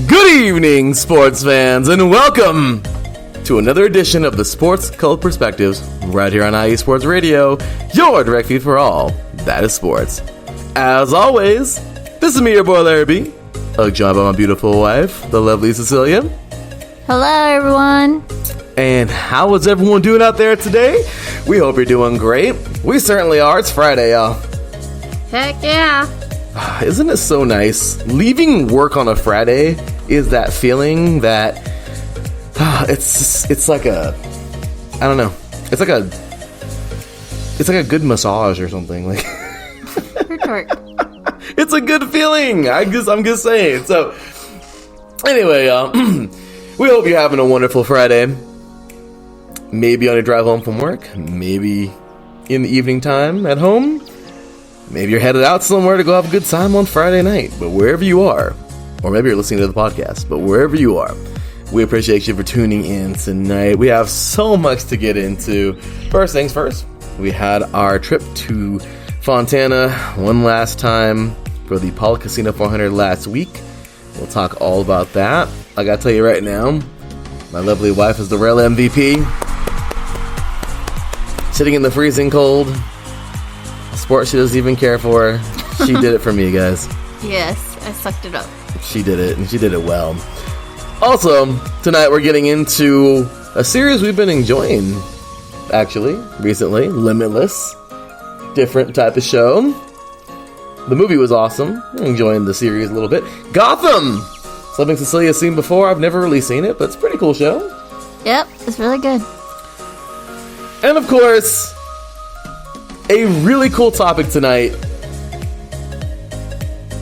Good evening, sports fans, and welcome to another edition of the Sports Cult Perspectives right here on IE Sports Radio, your direct feed for all that is sports. As always, this is me, your boy Larry B, joined by my beautiful wife, the lovely Cecilia. Hello, everyone. And how is everyone doing out there today? We hope you're doing great. We certainly are. It's Friday, y'all. Heck yeah. Isn't it so nice? Leaving work on a Friday is that feeling that it's like a, I don't know. It's like a good massage or something. Like it's a good feeling. I'm just saying. So anyway, we hope you're having a wonderful Friday. Maybe on your drive home from work, maybe in the evening time at home. Maybe you're headed out somewhere to go have a good time on Friday night. But wherever you are, or maybe you're listening to the podcast, but wherever you are, we appreciate you for tuning in tonight. We have so much to get into. First things first, we had our trip to Fontana one last time for the Paul Casino 400 last week. We'll talk all about that. I gotta tell you right now, my lovely wife is the real MVP. Sitting in the freezing cold. Sport she doesn't even care for. She did it for me, guys. Yes, I sucked it up. She did it, and she did it well. Also, tonight we're getting into a series we've been enjoying, actually, recently. Limitless. Different type of show. The movie was awesome. I'm enjoying the series a little bit. Gotham! Something Cecilia's seen before. I've never really seen it, but it's a pretty cool show. Yep, it's really good. And of course, a really cool topic tonight.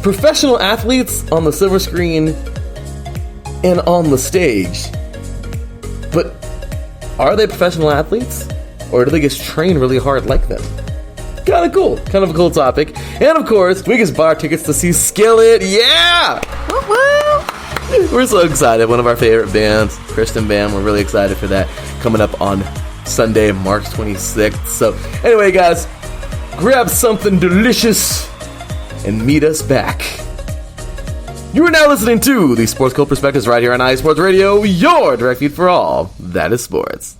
Professional athletes on the silver screen and on the stage. But are they professional athletes? Or do they just train really hard like them? Kind of cool. Kind of a cool topic. And of course, we just bought tickets to see Skillet. Yeah! Woo-woo! We're so excited. One of our favorite bands, Christian band. We're really excited for that. Coming up on Sunday, March 26th. So anyway, guys, grab something delicious and meet us back. You are now listening to the Sports Cult Perspectives right here on IE Sports Radio, your direct feed for all that is sports.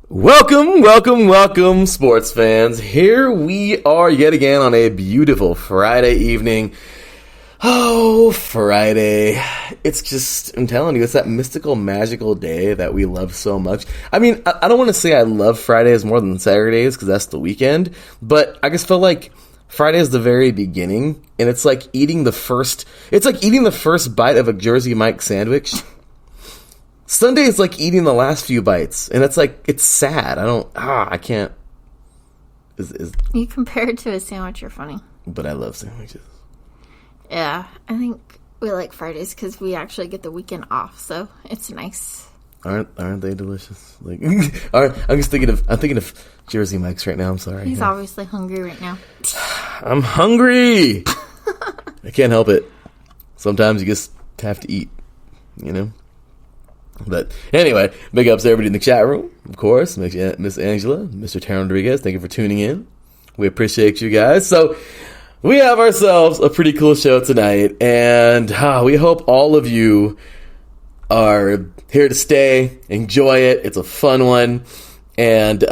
Welcome, sports fans. Here we are yet again on a beautiful Friday evening. Oh, Friday. It's just, I'm telling you, it's that mystical, magical day that we love so much. I mean, I don't want to say I love Fridays more than Saturdays because that's the weekend, but I just feel like Friday is the very beginning, and it's like eating the first bite of a Jersey Mike sandwich. Sunday is like eating the last few bites, and it's like, it's sad. I can't. You compare it to a sandwich, you're funny. But I love sandwiches. Yeah, I think we like Fridays because we actually get the weekend off, so it's nice. Aren't they delicious? Like, I'm thinking of Jersey Mike's right now. I'm sorry. He's obviously hungry right now. I'm hungry. I can't help it. Sometimes you just have to eat, you know. But anyway, big ups to everybody in the chat room, of course. Miss Angela, Mr. Terry Rodriguez, thank you for tuning in. We appreciate you guys. So we have ourselves a pretty cool show tonight, and we hope all of you are here to stay, enjoy it. It's a fun one, and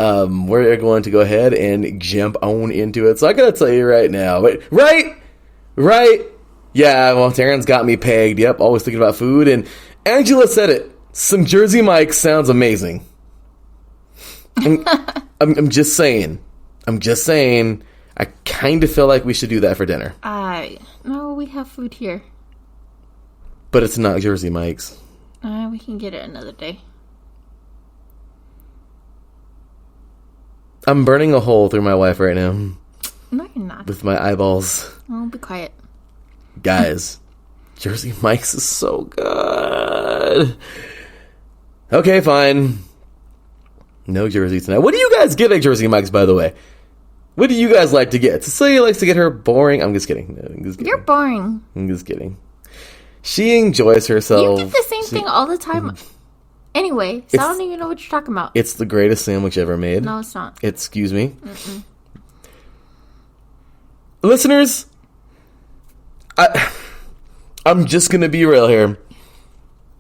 we're going to go ahead and jump on into it. So I gotta tell you right now, right? Yeah, well, Taryn's got me pegged. Yep, always thinking about food, and Angela said it. Some Jersey Mike sounds amazing. I'm just saying. I kind of feel like we should do that for dinner. No, we have food here. But it's not Jersey Mike's. We can get it another day. I'm burning a hole through my wife right now. No, you're not. With my eyeballs. Oh, be quiet. Guys, Jersey Mike's is so good. Okay, fine. No Jersey tonight. What do you guys get at Jersey Mike's, by the way? What do you guys like to get? Cecilia likes to get her boring. I'm just kidding. You're boring. I'm just kidding. She enjoys herself. You get the same thing all the time. Anyway, so I don't even know what you're talking about. It's the greatest sandwich ever made. No, it's not. Excuse me? Mm-mm. listeners, I'm just going to be real here.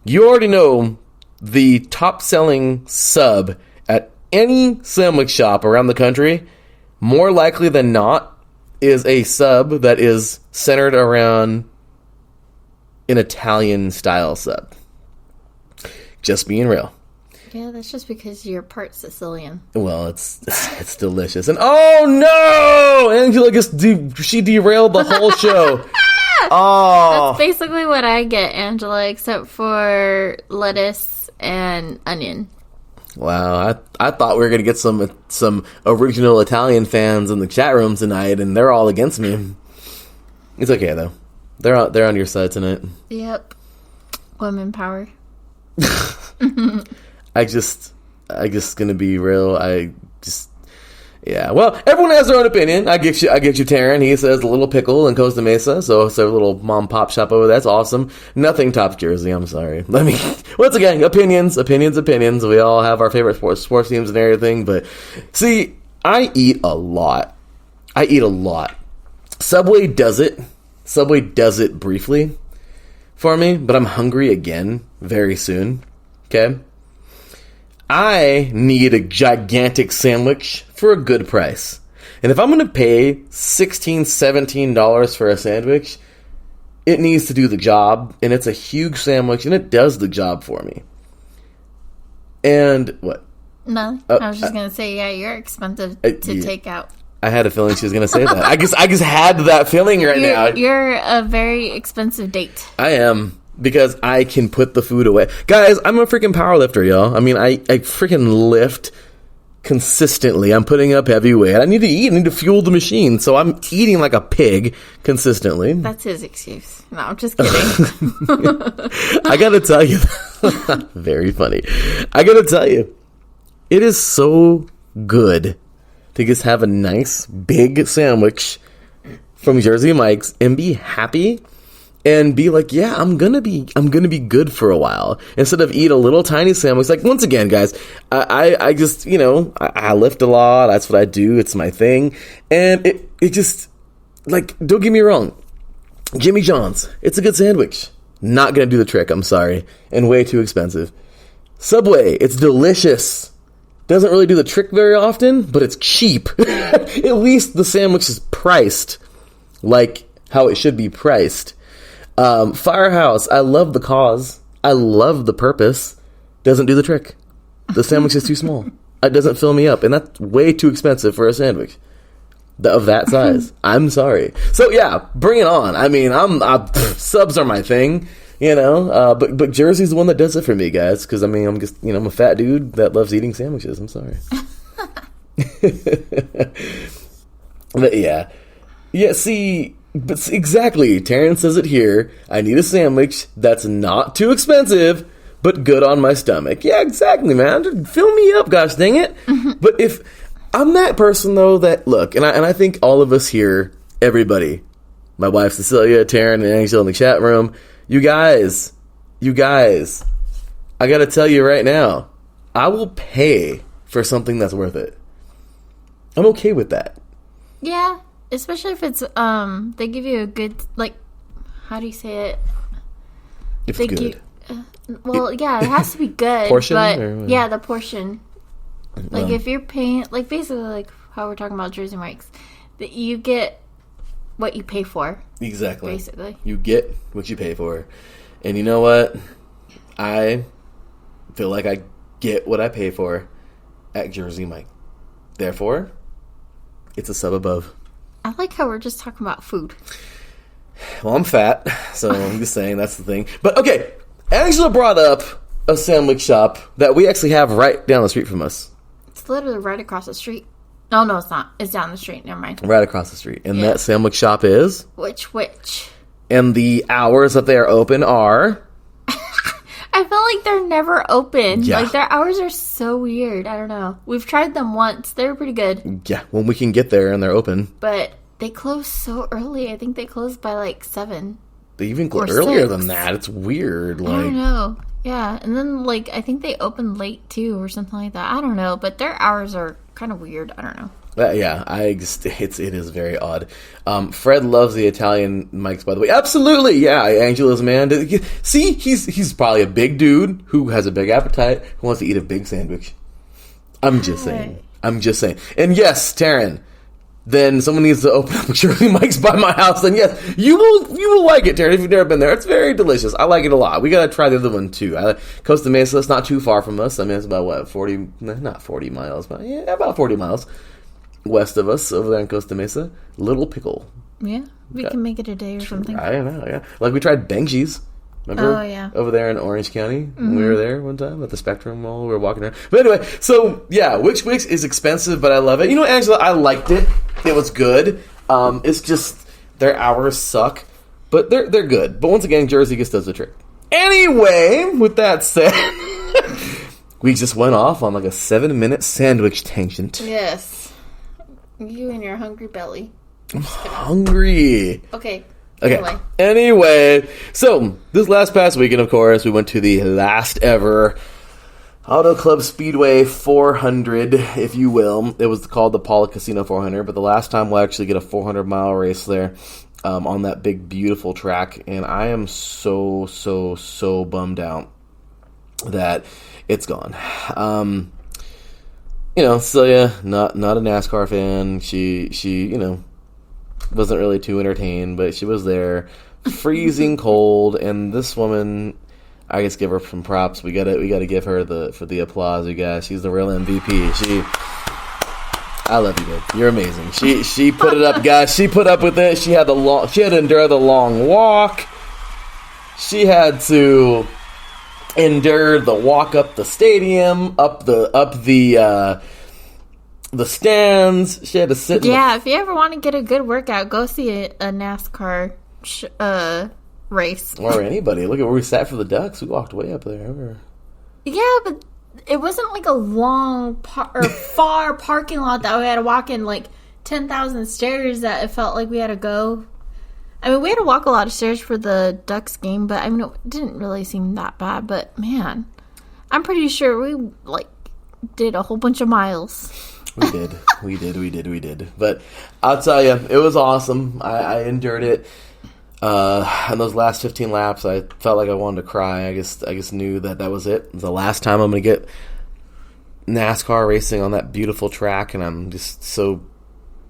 You already know the top-selling sub at any sandwich shop around the country, more likely than not, is a sub that is centered around an Italian-style sub. Just being real. Yeah, that's just because you're part Sicilian. Well, it's delicious. And oh no! Angela she derailed the whole show. Oh. That's basically what I get, Angela, except for lettuce and onion. Wow, I thought we were going to get some original Italian fans in the chat room tonight, and they're all against me. It's okay, though. They're on your side tonight. Yep. Women power. I just gonna be real. Yeah. Well, everyone has their own opinion. I get you, Taryn. He says a little pickle in Costa Mesa, so it's a little mom pop shop over there. That's awesome. Nothing tops Jersey. I'm sorry. Once again, opinions. We all have our favorite sports teams and everything. But see, I eat a lot. Subway does it briefly for me, but I'm hungry again very soon. Okay. I need a gigantic sandwich for a good price. And if I'm going to pay $16, $17 for a sandwich, it needs to do the job. And it's a huge sandwich, and it does the job for me. And what? No, I was just going to say, yeah, you're expensive to take out. I had a feeling she was going to say that. I just had that feeling now. You're a very expensive date. I am. Because I can put the food away. Guys, I'm a freaking powerlifter, y'all. I mean, I freaking lift consistently. I'm putting up heavy weight. I need to eat. I need to fuel the machine. So I'm eating like a pig consistently. That's his excuse. No, I'm just kidding. I gotta tell you. Very funny. I gotta tell you. It is so good to just have a nice big sandwich from Jersey Mike's and be happy. And be like, yeah, I'm gonna be good for a while. Instead of eat a little tiny sandwich. Like, once again, guys, I just, I lift a lot. That's what I do. It's my thing. And it just, like, don't get me wrong. Jimmy John's, it's a good sandwich. Not gonna do the trick, I'm sorry. And way too expensive. Subway, it's delicious. Doesn't really do the trick very often, but it's cheap. At least the sandwich is priced like how it should be priced. Firehouse, I love the cause. I love the purpose. Doesn't do the trick. The sandwich is too small. It doesn't fill me up. And that's way too expensive for a sandwich of that size. I'm sorry. So, yeah, bring it on. I mean, subs are my thing, but Jersey's the one that does it for me, guys. Because, I mean, I'm just, I'm a fat dude that loves eating sandwiches. I'm sorry. But, yeah. Yeah, see... But exactly, Terrence says it here. I need a sandwich that's not too expensive, but good on my stomach. Yeah, exactly, man. Fill me up, gosh dang it. Mm-hmm. But if I'm that person, though, that, look, and I think all of us here, everybody, my wife Cecilia, Taryn, and Angel in the chat room, you guys, I gotta tell you right now, I will pay for something that's worth it. I'm okay with that. Yeah. Especially if it's, they give you a good, like, how do you say it? If it's good. Yeah, it has to be good. Portion? But, yeah, the portion. Like, if you're paying, like, basically, like, how we're talking about Jersey Mike's, that you get what you pay for. Exactly. Basically. You get what you pay for. And you know what? I feel like I get what I pay for at Jersey Mike. Therefore, it's a sub above. I like how we're just talking about food. Well, I'm fat, so I'm just saying that's the thing. But, okay, Angela brought up a sandwich shop that we actually have right down the street from us. It's literally right across the street. No, it's not. It's down the street. Never mind. Right across the street. And that sandwich shop is? Which? And the hours that they are open are? I feel like they're never open. Yeah. Like, their hours are so weird. I don't know. We've tried them once. They were pretty good. Yeah, when we can get there and they're open. But they close so early. I think they close by, like, 7. They even close earlier than that. It's weird. Like, I don't know. Yeah, and then, like, I think they open late, too, or something like that. I don't know. But their hours are kind of weird. I don't know. Yeah, it is very odd. Fred loves the Italian mics, by the way. Absolutely, yeah. Angela's man. See, he's probably a big dude who has a big appetite, who wants to eat a big sandwich. I'm just saying. And yes, Taryn, then someone needs to open up Jersey Mike's by my house. Then yes, you will like it, Taryn, if you've never been there. It's very delicious. I like it a lot. We gotta try the other one too. Costa Mesa, it's not too far from us. I mean, it's about what, 40? Not 40 miles, but yeah, about 40 miles west of us, over there in Costa Mesa. Little Pickle. Yeah, we can make it a day or something. I don't know. Yeah, like we tried Benji's. Remember? Oh, yeah. Over there in Orange County? When we were there one time at the Spectrum Mall. We were walking around. But anyway, so, yeah, Wix Wix is expensive, but I love it. You know, Angela, I liked it. It was good. It's just, their hours suck. But they're good. But once again, Jersey just does the trick. Anyway, with that said, we just went off on like a 7-minute sandwich tangent. Yes. You and your hungry belly. I'm hungry. Okay. Anyway, so this last past weekend, of course, we went to the last ever Auto Club Speedway 400, if you will. It was called the Paula Casino 400, but the last time we'll actually get a 400-mile race there on that big, beautiful track. And I am so bummed out that it's gone. Celia, not a NASCAR fan. She wasn't really too entertained, but she was there, freezing cold, and this woman, I guess, give her some props. We gotta give her the applause, you guys. She's the real MVP. I love you, babe. You're amazing. She put it up, guys. She put up with it. She had to endure the long walk. She had to endure the walk up the stadium, up the stands. She had to sit. If you ever want to get a good workout, go see a NASCAR race. Or anybody. Look at where we sat for the Ducks. We walked way up there. Yeah, but it wasn't like a long or far parking lot that we had to walk in, like 10,000 stairs that it felt like we had to go. I mean, we had to walk a lot of stairs for the Ducks game, but I mean, it didn't really seem that bad. But man, I'm pretty sure we did a whole bunch of miles. We did. But I'll tell you, it was awesome. I endured it. And those last 15 laps, I felt like I wanted to cry. I just knew that was it. It was the last time I'm going to get NASCAR racing on that beautiful track, and I'm just so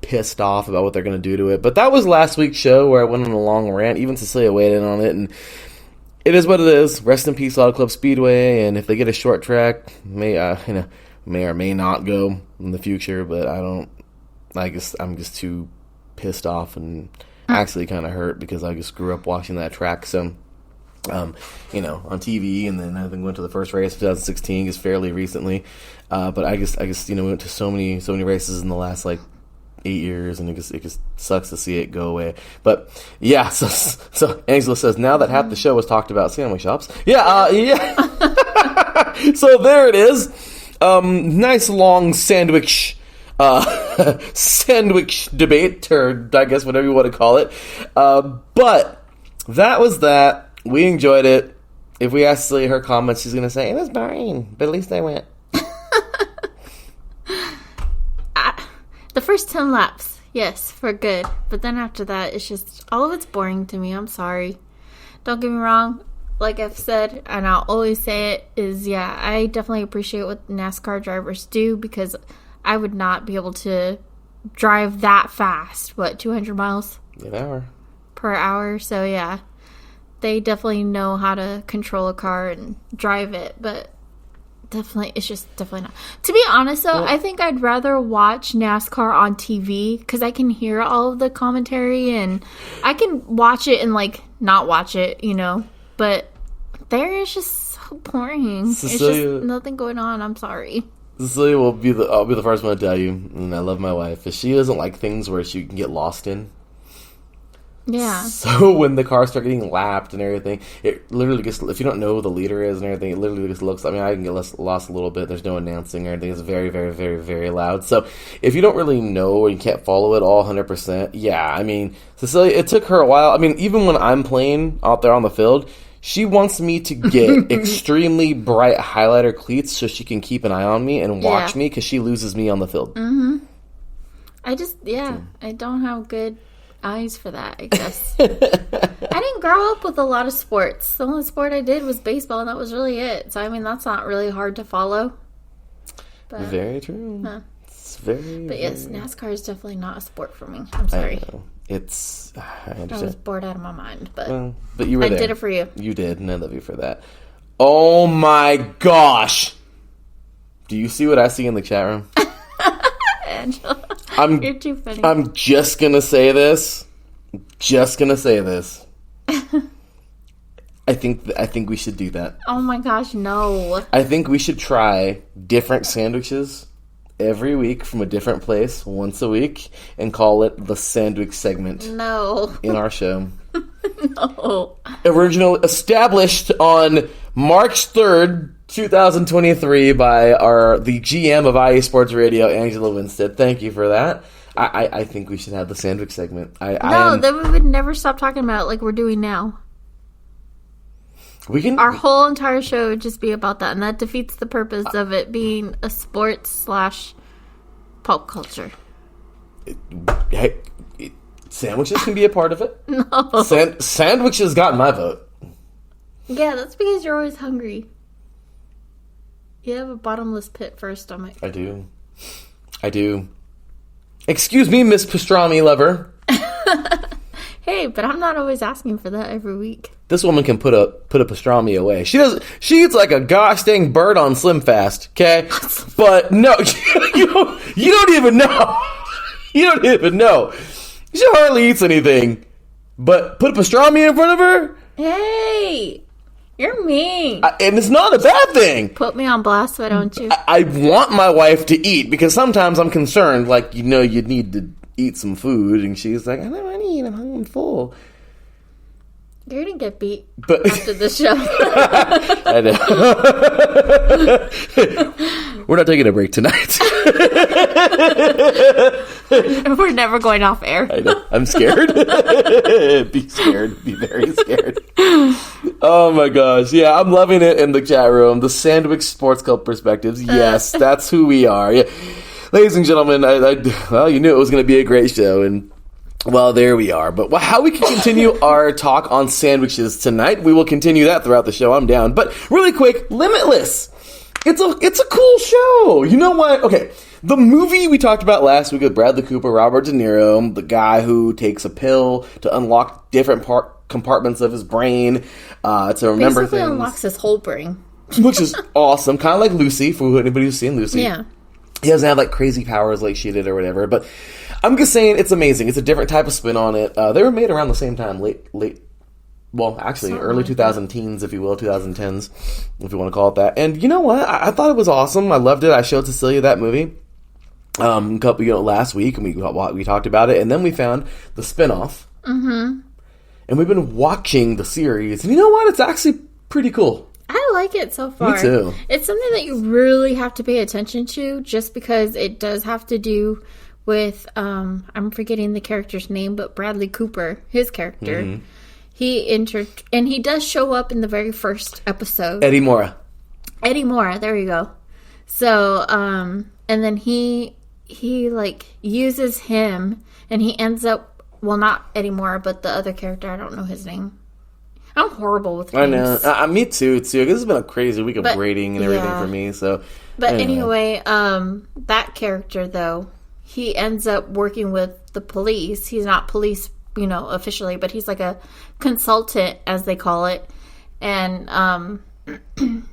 pissed off about what they're going to do to it. But that was last week's show where I went on a long rant. Even Cecilia weighed in on it, and it is what it is. Rest in peace, Auto Club Speedway. And if they get a short track, may or may not go in the future. But I'm just too pissed off and actually kind of hurt because I just grew up watching that track. So, on TV, and then I think went to the first race of 2016, just fairly recently. But I just we went to so many races in the last 8 years, and it just sucks to see it go away. But yeah, so Angela says now that half the show was talked about sandwich shops. Yeah. So there it is. Nice long sandwich debate, or I guess whatever you want to call it. But that was that. We enjoyed it. If we ask Celia her comments, she's going to say, it was boring, but at least I went. The first 10 laps, yes, for good. But then after that, it's just, all of it's boring to me. I'm sorry. Don't get me wrong. Like I've said, and I'll always say it, I definitely appreciate what NASCAR drivers do, because I would not be able to drive that fast. 200 miles? An hour. Per hour. So, yeah. They definitely know how to control a car and drive it, but it's just definitely not. To be honest, though, I think I'd rather watch NASCAR on TV, because I can hear all of the commentary, and I can watch it and, not watch it, But there is just so boring. Cecilia, it's just nothing going on. I'm sorry. Cecilia I'll be the first one to tell you, and I love my wife, if she doesn't like things where she can get lost in. Yeah. So when the cars start getting lapped and everything, it literally just, if you don't know who the leader is and everything, it literally just looks, I can get lost a little bit. There's no announcing or anything. It's very, very, very, very loud. So if you don't really know or you can't follow it all 100%, Cecilia, it took her a while. Even when I'm playing out there on the field, she wants me to get extremely bright highlighter cleats so she can keep an eye on me and watch me, because she loses me on the field. Mm-hmm. I don't have good eyes for that, I guess. I didn't grow up with a lot of sports. The only sport I did was baseball, and that was really it. So, I mean, that's not really hard to follow. But, very true. It's very, but yes, NASCAR is definitely not a sport for me. I'm sorry. I know. I understand. I was bored out of my mind, but you were there. I did it for you. You did, and I love you for that. Oh my gosh! Do you see what I see in the chat room? Angela, you're too funny. I'm just gonna say this. I think we should do that. Oh my gosh, no. I think we should try different sandwiches every week from a different place once a week and call it the sandwich segment. No. In our show. No. Originally established on March 3rd, 2023 by the GM of IE Sports Radio, Angela Winstead. Thank you for that. I think we should have the sandwich segment. Then we would never stop talking about it like we're doing now. Our whole entire show would just be about that, and that defeats the purpose of it being a sports/pop culture. Sandwiches can be a part of it. No. Sandwiches got my vote. Yeah, that's because you're always hungry. You have a bottomless pit for a stomach. I do. Excuse me, Miss Pastrami lover. Hey, but I'm not always asking for that every week. This woman can put a pastrami away. She eats like a gosh dang bird on Slim Fast, okay? But no, you don't even know. You don't even know. She hardly eats anything. But put a pastrami in front of her? Hey, you're mean. And it's not a bad thing. Put me on blast, why don't you? I want my wife to eat because sometimes I'm concerned, like, you need to eat some food, and she's like, I don't want to eat, I'm full. You're gonna get beat after the show. I know. We're not taking a break tonight. We're never going off air. I know. I'm scared. Be scared. Be very scared. Oh my gosh. Yeah, I'm loving it in the chat room. The Sandwich Sports Club Perspectives. Yes, that's who we are. Yeah. Ladies and gentlemen, well, you knew it was going to be a great show, and well, there we are. But how we can continue our talk on sandwiches tonight, we will continue that throughout the show. I'm down. But really quick, Limitless. It's a cool show. You know what? Okay, the movie we talked about last week with Bradley Cooper, Robert De Niro, the guy who takes a pill to unlock different compartments of his brain to remember basically things. Unlocks his whole brain. Which is awesome. Kind of like Lucy, for anybody who's seen Lucy. Yeah. He doesn't have, like, crazy powers like she did or whatever. But I'm just saying it's amazing. It's a different type of spin on it. They were made around the same time, early 2010s, if you will, 2010s, if you want to call it that. And you know what? I thought it was awesome. I loved it. I showed Cecilia that movie last week, and we talked about it. And then we found the spinoff. Mm-hmm. And we've been watching the series. And you know what? It's actually pretty cool. I like it so far. Me too. It's something that you really have to pay attention to just because it does have to do with, I'm forgetting the character's name, but Bradley Cooper, his character. Mm-hmm. He does show up in the very first episode. Eddie Mora, there you go. So, and then he like uses him and he ends up, well, not Eddie Mora, but the other character, I don't know his name. I'm horrible with names. I know. Me too. This has been a crazy week of grading and everything for me. So, but anyway, that character though, he ends up working with the police. He's not police, officially, but he's like a consultant, as they call it, and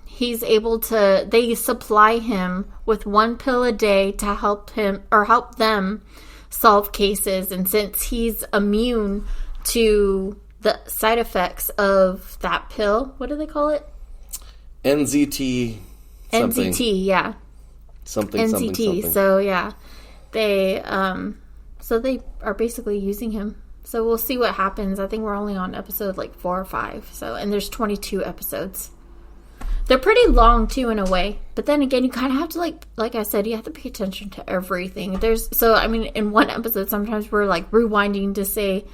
he's able to. They supply him with one pill a day to help them solve cases, and since he's immune to the side effects of that pill. What do they call it? NZT. Something. NZT, yeah. Something. So yeah, they are basically using him. So we'll see what happens. I think we're only on episode 4 or 5. So, and there's 22 episodes. They're pretty long too, in a way. But then again, you kind of have to like I said, you have to pay attention to everything. In one episode, sometimes we're rewinding to say.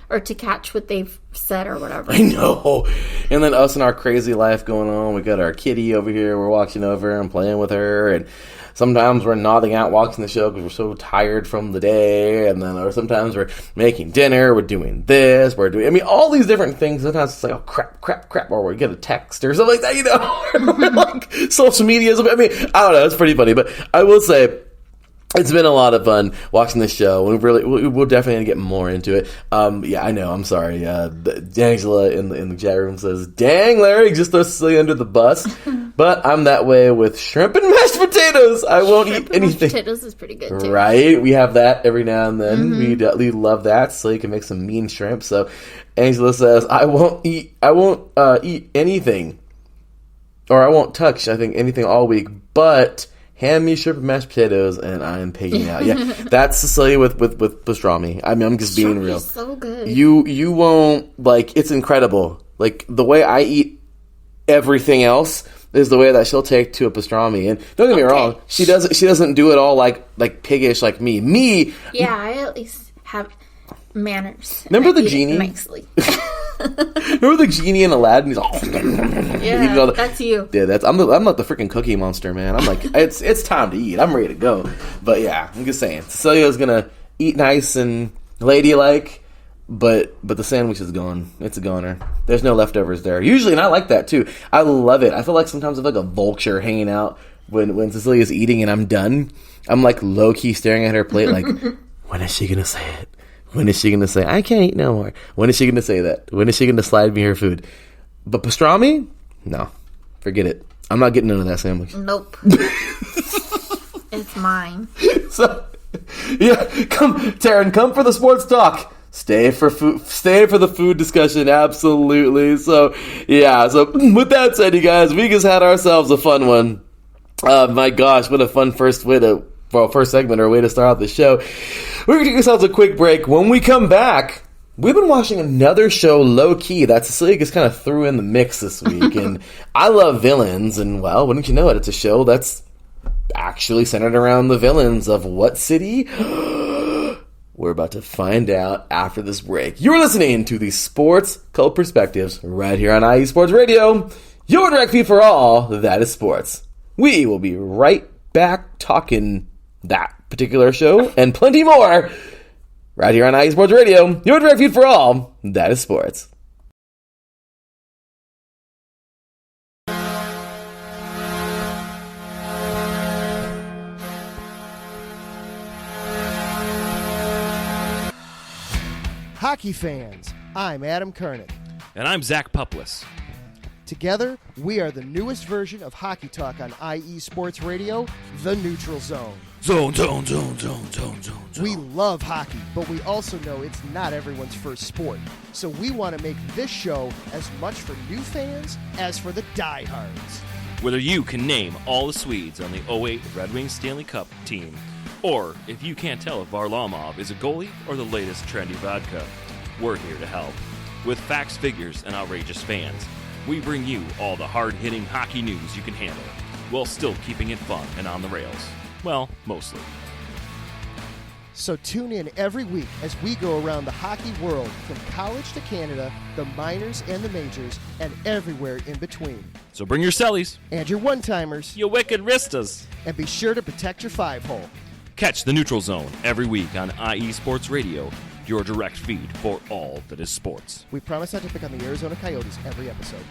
or to catch what they've said or whatever. I know. And then us and our crazy life going on. We got our kitty over here. We're watching over and playing with her. And sometimes we're nodding out watching the show because we're so tired from the day. And then, or sometimes we're making dinner. We're doing this. We're doing, all these different things. Sometimes it's like, oh, crap. Or we get a text or something like that, We're like social media. I don't know. It's pretty funny. But I will say, it's been a lot of fun watching this show. We'll definitely get more into it. Yeah, I know. I'm sorry. Angela in the chat room says, "Dang, Larry, just throw Cecilia under the bus." But I'm that way with shrimp and mashed potatoes. I won't eat anything. Mashed potatoes is pretty good too. Right? We have that every now and then. We love that. Cecilia can make some mean shrimp. So Angela says, "I won't eat anything, or I won't touch anything all week, but hand me shrimp and mashed potatoes, and I am pigging out." Yeah, that's Cecilia with pastrami. I'm just being real. So good. You won't, it's incredible. The way I eat everything else is the way that she'll take to a pastrami. And don't get me wrong, she doesn't do it all like piggish like me. Yeah, I at least have manners. Remember the genie? Nicely. Remember the genie in Aladdin? He's all, yeah, that's you. Yeah, I'm not the freaking Cookie Monster, man. I'm like, it's time to eat. I'm ready to go. But yeah, I'm just saying, Cecilia's gonna eat nice and ladylike, but the sandwich is gone. It's a goner. There's no leftovers there. Usually, and I like that too. I love it. I feel like sometimes I'm like a vulture hanging out when Cecilia's eating and I'm done. I'm like low key staring at her plate, like, when is she gonna say it? When is she going to say, "I can't eat no more"? When is she going to say that? When is she going to slide me her food? But pastrami? No. Forget it. I'm not getting none of that sandwich. Nope. It's mine. So, yeah, Taryn, come for the sports talk. Stay for the food discussion, absolutely. So, yeah, with that said, you guys, we just had ourselves a fun one. My gosh, what a fun first segment or way to start out the show. We're going to take ourselves a quick break. When we come back, we've been watching another show low-key that Cecilia just kind of threw in the mix this week. And I love villains, and well, wouldn't you know it, it's a show that's actually centered around the villains of what city? We're about to find out after this break. You're listening to the Sports Cult Perspectives right here on IE Sports Radio, your direct feed for all that is sports. We will be right back talking that particular show and plenty more right here on IE Sports Radio, your direct feed for all that is sports. Hockey fans, I'm Adam Kernick. And I'm Zach Puplis. Together, we are the newest version of Hockey Talk on IE Sports Radio, The Neutral Zone. Zone. We love hockey, but we also know it's not everyone's first sport. So we want to make this show as much for new fans as for the diehards. Whether you can name all the Swedes on the 08 Red Wings Stanley Cup team, or if you can't tell if Varlamov is a goalie or the latest trendy vodka, we're here to help. With facts, figures, and outrageous fans, we bring you all the hard-hitting hockey news you can handle, while still keeping it fun and on the rails. Well, mostly. So tune in every week as we go around the hockey world, from college to Canada, the minors and the majors, and everywhere in between. So bring your cellies. And your one-timers. You wicked wristas. And be sure to protect your five-hole. Catch the Neutral Zone every week on IE Sports Radio, your direct feed for all that is sports. We promise not to pick on the Arizona Coyotes every episode.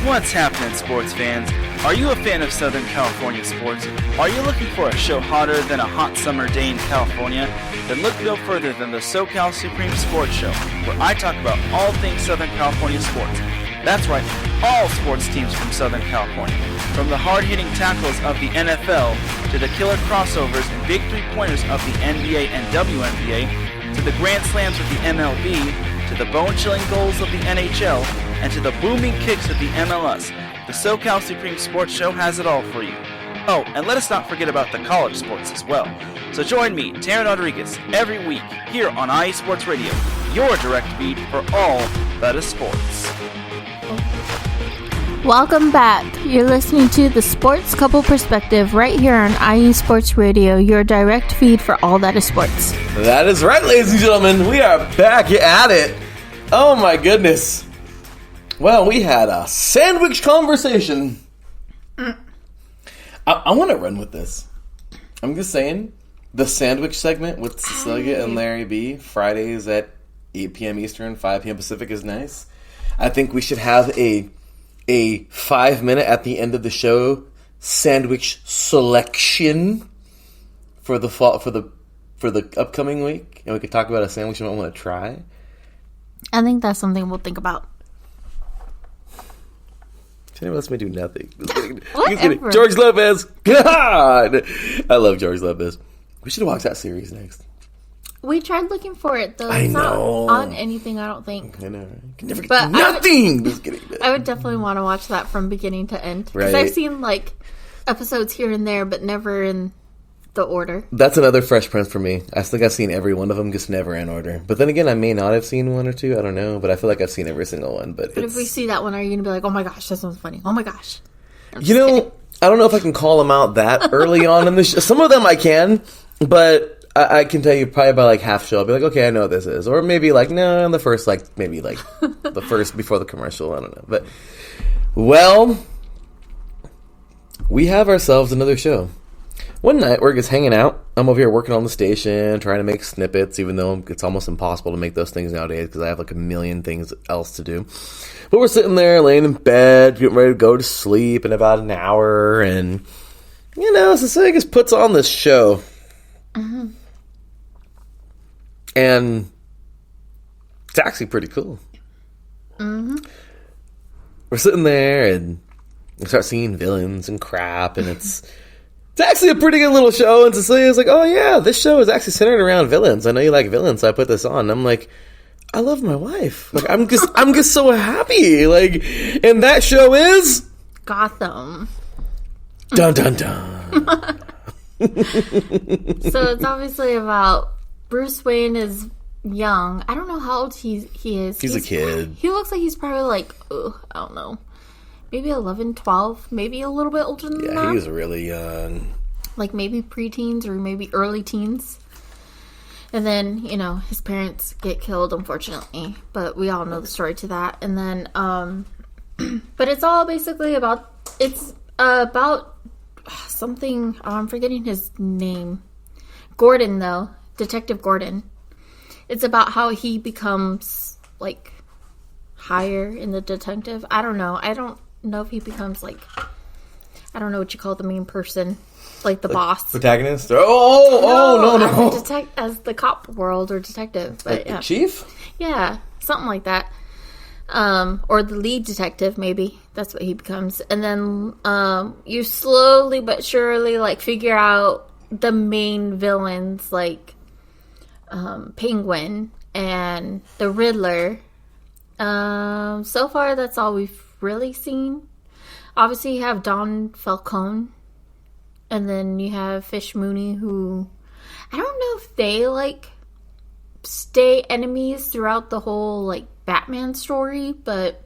What's happening, sports fans? Are you a fan of Southern California sports? Are you looking for a show hotter than a hot summer day in California? Then look no further than the SoCal Supreme Sports Show, where I talk about all things Southern California sports. That's right, all sports teams from Southern California. From the hard-hitting tackles of the NFL, to the killer crossovers and big three-pointers of the NBA and WNBA, to the grand slams of the MLB, to the bone-chilling goals of the NHL, and to the booming kicks of the MLS, the SoCal Supreme Sports Show has it all for you. Oh, and let us not forget about the college sports as well. So join me, Taryn Rodriguez, every week here on IE Sports Radio, your direct feed for all that is sports. Welcome back. You're listening to the Sports Couple Perspective right here on IE Sports Radio, your direct feed for all that is sports. That is right, ladies and gentlemen. We are back at it. Oh my goodness. Well, we had a sandwich conversation. I want to run with this. I'm just saying, the sandwich segment with Cecilia and Larry B, Fridays at 8 p.m. Eastern, 5 p.m. Pacific is nice. I think we should have a 5-minute at the end of the show sandwich selection for the fall for the upcoming week, and we could talk about a sandwich you might want to try. I think that's something we'll think about. Anyone else may do nothing. Whatever. George Lopez. God, I love George Lopez. We should watch that series next. We tried looking for it, though. I It's know. not on anything, I don't think. I know, right? Can never get But nothing. Just kidding. I would definitely want to watch that from beginning to end. Because Right. I've seen, like, episodes here and there, but never in the order. That's another Fresh Prince for me. I think I've seen every one of them, just never in order. But then again, I may not have seen one or two. I don't know. But I feel like I've seen every single one. But If we see that one, are you going to be like, oh my gosh, this one's funny. Oh my gosh. You know, I don't know if I can call them out that early on in the show. Some of them I can, but I can tell you probably by like half show, I'll be like, okay, I know what this is. Or maybe like, no, in the first, like, maybe like the first before the commercial. I don't know. But, well, we have ourselves another show. One night, we're just hanging out. I'm over here working on the station, trying to make snippets, even though it's almost impossible to make those things nowadays because I have like a million things else to do. But we're sitting there, laying in bed, getting ready to go to sleep in about an hour, and, you know, Cecilia just puts on this show. Mm-hmm. And it's actually pretty cool. Mm-hmm. We're sitting there, and we start seeing villains and crap, and it's actually a pretty good little show. And Cecilia's like, oh yeah, this show is actually centered around villains. I know you like villains, so I put this on. And I'm like, I love my wife. Like, I'm just so happy. Like, and that show is Gotham. dun dun dun. So it's obviously about Bruce Wayne is young. I don't know how old he is. He's a kid. He looks like he's probably like, I don't know, maybe 11, 12, maybe a little bit older than that. Yeah, he was really young. Like maybe preteens or maybe early teens. And then, you know, his parents get killed, unfortunately. But we all know the story to that. And then, but it's all basically about, it's about something, I'm forgetting his name. Gordon, though. Detective Gordon. It's about how he becomes, like, higher in the detective. I don't know. I don't know if he becomes, like, I don't know what you call the main person. Like the boss. Protagonist? No. As the cop world or detective. But Like the chief? Yeah, something like that. Or the lead detective, maybe. That's what he becomes. And then you slowly but surely like figure out the main villains, like Penguin and the Riddler. So far, that's all we've really seen. Obviously, you have Don Falcone. And then you have Fish Mooney, who I don't know if they like stay enemies throughout the whole like Batman story, but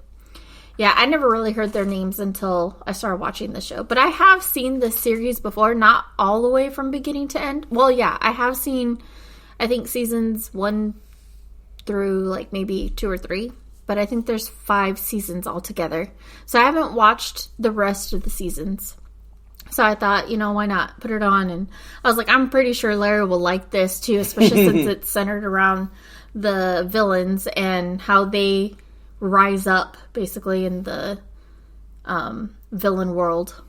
yeah, I never really heard their names until I started watching the show. But I have seen this series before, not all the way from beginning to end. Well, yeah, I have seen, I think seasons 1 through like maybe 2 or 3, but I think there's 5 seasons altogether. So I haven't watched the rest of the seasons. So I thought, you know, why not put it on? And I was like, I'm pretty sure Larry will like this too, especially since it's centered around the villains and how they rise up basically in the villain world.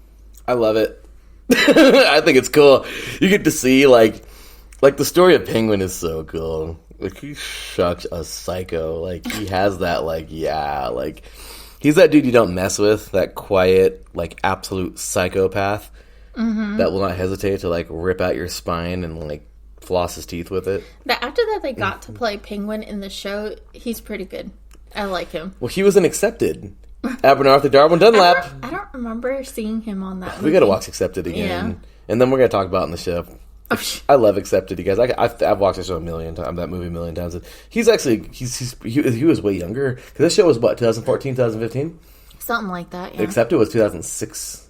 I love it. I think it's cool. You get to see like the story of Penguin is so cool. Like, he's such a psycho. Like, he has that, like, yeah, like, he's that dude you don't mess with, that quiet, like, absolute psychopath that will not hesitate to, like, rip out your spine and, like, floss his teeth with it. But after that, they got to play Penguin in the show. He's pretty good. I like him. Well, he was in Accepted. Abner Arthur Darwin Dunlap. I don't remember seeing him on that movie. We got to watch Accepted again. Yeah. And then we're going to talk about it in the show. I love Accepted, you guys. I've watched that show that movie a million times. He was way younger. Because this show was, what, 2014, 2015? Something like that, yeah. Accepted was 2006.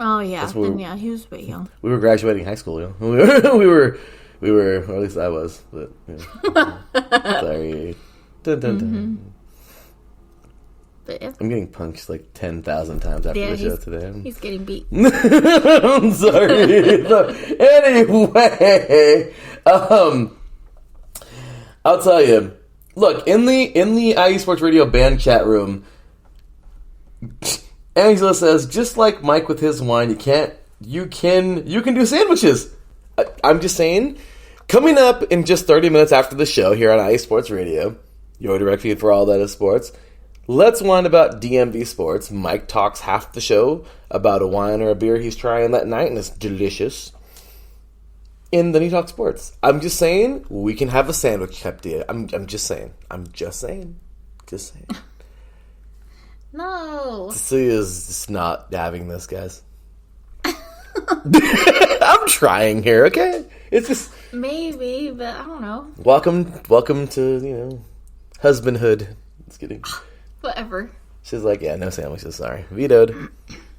Oh, yeah. Then, yeah, he was way young. We were graduating high school, you know? we were, or at least I was. But, yeah. Sorry. Dun, dun, dun. Mm-hmm. But, yeah. I'm getting punched like 10,000 times after the show today. He's getting beat. I'm sorry. So, anyway, I'll tell you. Look, in the IE Sports Radio band chat room, Angela says, just like Mike with his wine, you can do sandwiches. I'm just saying, coming up in just 30 minutes after the show here on IE Sports Radio, your direct feed for all that is sports. Let's whine about DMV sports. Mike talks half the show about a wine or a beer he's trying that night, and it's delicious. And then he talks sports. I'm just saying, we can have a sandwich kept here. I'm just saying. Just saying. No. Cecilia's just not having this, guys. I'm trying here, okay? It's just... Maybe, but I don't know. Welcome to, husbandhood. Just kidding. Whatever. She's like, yeah, no sandwiches, sorry. Vetoed.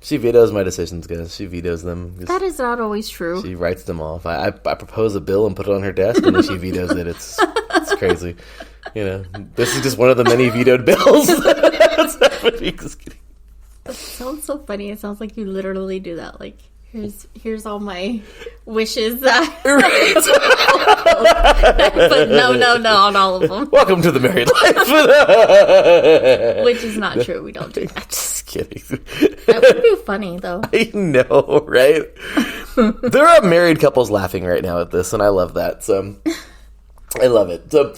She vetoes my decisions, guys. She vetoes them. That is not always true. She writes them off. I propose a bill and put it on her desk, and then she vetoes it. It's crazy. This is just one of the many vetoed bills that's happening. Just kidding. That sounds so funny. It sounds like you literally do that. Like, here's all my wishes that but no on all of them. Welcome to the married life. Which is not true. We don't do that. Just kidding. That would be funny, though. I know, right? There are married couples laughing right now at this, and I love that. So I love it. So,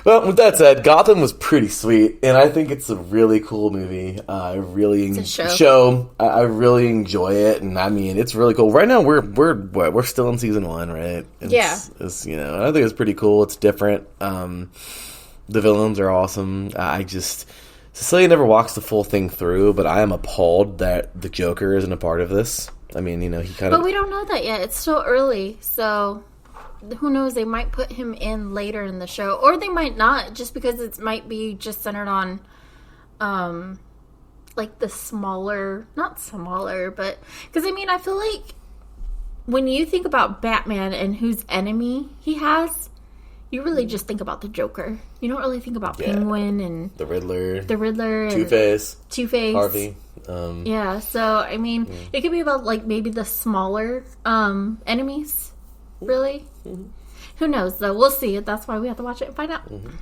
well, with that said, Gotham was pretty sweet, and I think it's a really cool movie. I really I really enjoy it, and I mean, it's really cool. Right now, we're still in season 1, right? It's, and I think it's pretty cool. It's different. The villains are awesome. Cecilia never walks the full thing through, but I am appalled that the Joker isn't a part of this. I mean, he kind of. But we don't know that yet. It's still early, so. Who knows, they might put him in later in the show, or they might not, just because it might be just centered on like the not smaller, but because I feel like when you think about Batman and whose enemy he has, you really just think about the Joker. You don't really think about Penguin and the Riddler and Two-Face Harvey. Yeah, so it could be about like maybe the smaller enemies. Really? Mm-hmm. Who knows, though? We'll see. That's why we have to watch it and find out. Mm-hmm.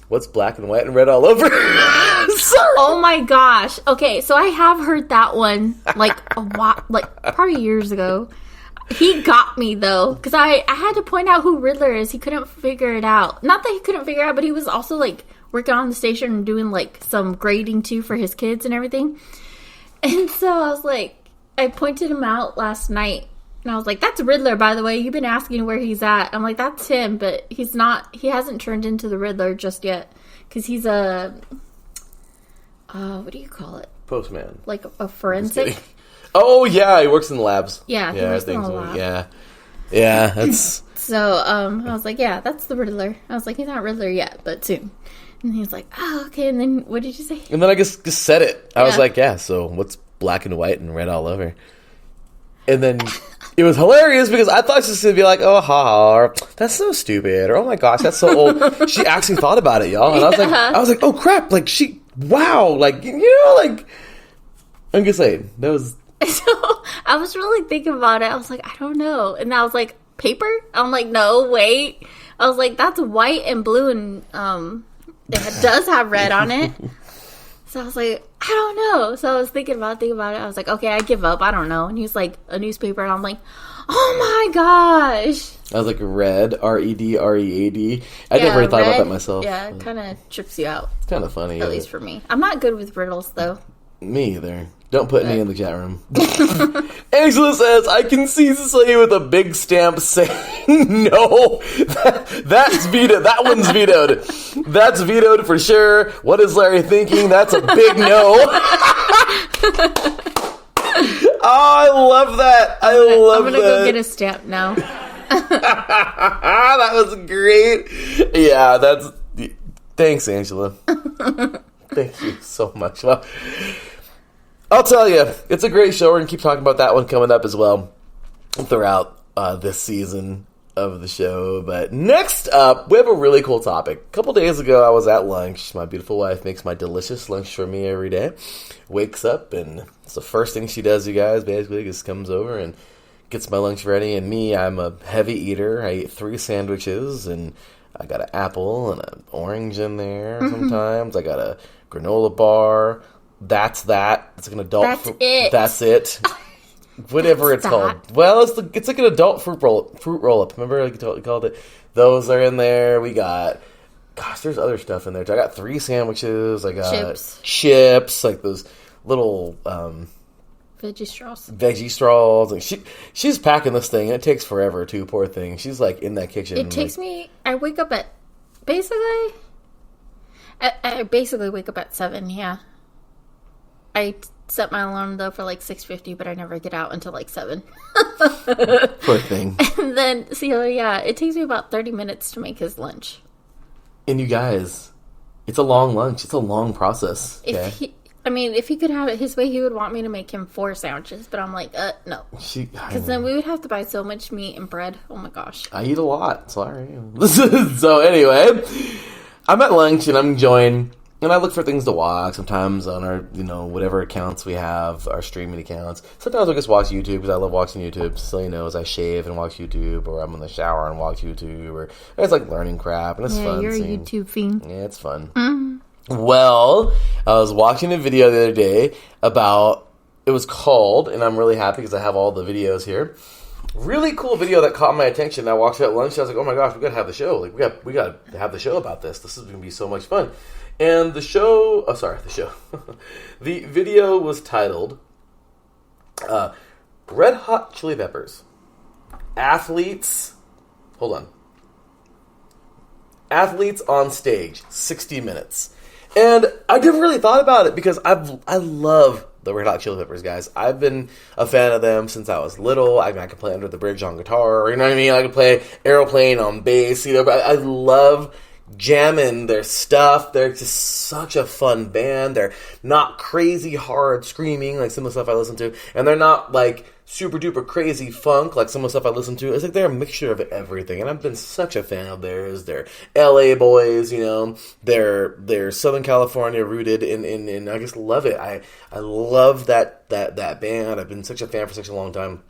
What's black and white and red all over? Sorry. Oh my gosh. Okay, so I have heard that one like a while, like probably years ago. He got me, though, because I had to point out who Riddler is. He couldn't figure it out. Not that he couldn't figure it out, but he was also like working on the station and doing like some grading too for his kids and everything. And so I was like, I pointed him out last night. And I was like, that's Riddler, by the way. You've been asking where he's at. I'm like, that's him, but he's not. He hasn't turned into the Riddler just yet. Because he's a, what do you call it? Postman. Like a forensic? Oh, yeah, he works in the labs. Yeah, he works in the lab. Yeah, that's... So, I was like, yeah, that's the Riddler. I was like, he's not Riddler yet, but soon. And he was like, oh, okay, and then what did you say? And then I just said it. I was like, yeah, so what's black and white and red all over? And then... It was hilarious because I thought she was going to be like, oh, ha, that's so stupid. Or, oh, my gosh, that's so old. She actually thought about it, y'all. And I was like, oh, crap. Like, wow. Like, like, I'm just saying. That was. So, I was really thinking about it. I was like, I don't know. And I was like, paper? I'm like, no, wait. I was like, that's white and blue and it does have red on it. So I was like, I don't know. So I was thinking about it. I was like, okay, I give up. I don't know. And he was like, a newspaper. And I'm like, oh my gosh. I was like, red, R-E-D, I never really thought about that myself. Yeah, it kind of trips you out. It's kind of funny. At least for me. I'm not good with riddles, though. Me either. Don't put me in the chat room. Angela says, I can see Cecilia with a big stamp saying no. That's vetoed. That one's vetoed. That's vetoed for sure. What is Larry thinking? That's a big no. Oh, I love that. I love that. I'm going to go get a stamp now. That was great. Yeah, that's... Thanks, Angela. Thank you so much. Well, I'll tell you, it's a great show. We're going to keep talking about that one coming up as well throughout this season of the show. But next up, we have a really cool topic. A couple days ago, I was at lunch. My beautiful wife makes my delicious lunch for me every day. Wakes up, and it's the first thing she does, you guys, basically, just comes over and gets my lunch ready. And me, I'm a heavy eater. I eat 3 sandwiches, and I got an apple and an orange in there sometimes. I got a granola bar. That's that. It's like an adult. That's it. Whatever it's called. Well, it's like an adult fruit roll up. Remember, like you called it. Those are in there. We got. Gosh, there's other stuff in there. I got 3 sandwiches. I got chips, like those little veggie straws. Like she's packing this thing. It takes forever too. Poor thing. She's like in that kitchen. It takes me. I wake up at basically. I basically wake up at 7. Yeah. I set my alarm though for like 6:50, but I never get out until like 7. Poor thing. And then it takes me about 30 minutes to make his lunch. And you guys, it's a long lunch. It's a long process. Okay? If he could have it his way, he would want me to make him 4 sandwiches, but I'm like, no. Because then we would have to buy so much meat and bread. Oh my gosh. I eat a lot. Sorry. So anyway, I'm at lunch and I'm enjoying. And I look for things to watch sometimes on our, whatever accounts we have, our streaming accounts. Sometimes I just watch YouTube because I love watching YouTube. Cecilia knows I shave and watch YouTube, or I'm in the shower and watch YouTube, or it's like learning crap, and it's fun. You're a YouTube fiend. Yeah, it's fun. Mm-hmm. Well, I was watching a video the other day about, it was called, and I'm really happy because I have all the videos here. Really cool video that caught my attention. I watched it at lunch. I was like, oh my gosh, we got to have the show. Like, we got to have the show about this. This is going to be so much fun. And the video was titled Red Hot Chili Peppers. Athletes on stage, 60 minutes. And I never really thought about it because I love the Red Hot Chili Peppers, guys. I've been a fan of them since I was little. I can play Under the Bridge on guitar, you know what I mean? I can play Aeroplane on bass, but I love jamming their stuff. They're just such a fun band. They're not crazy hard screaming like some of the stuff I listen to, and they're not like super duper crazy funk like some of the stuff I listen to. It's like they're a mixture of everything, and I've been such a fan of theirs. They're LA boys, they're Southern California rooted, and I just love it. I love that band. I've been such a fan for such a long time.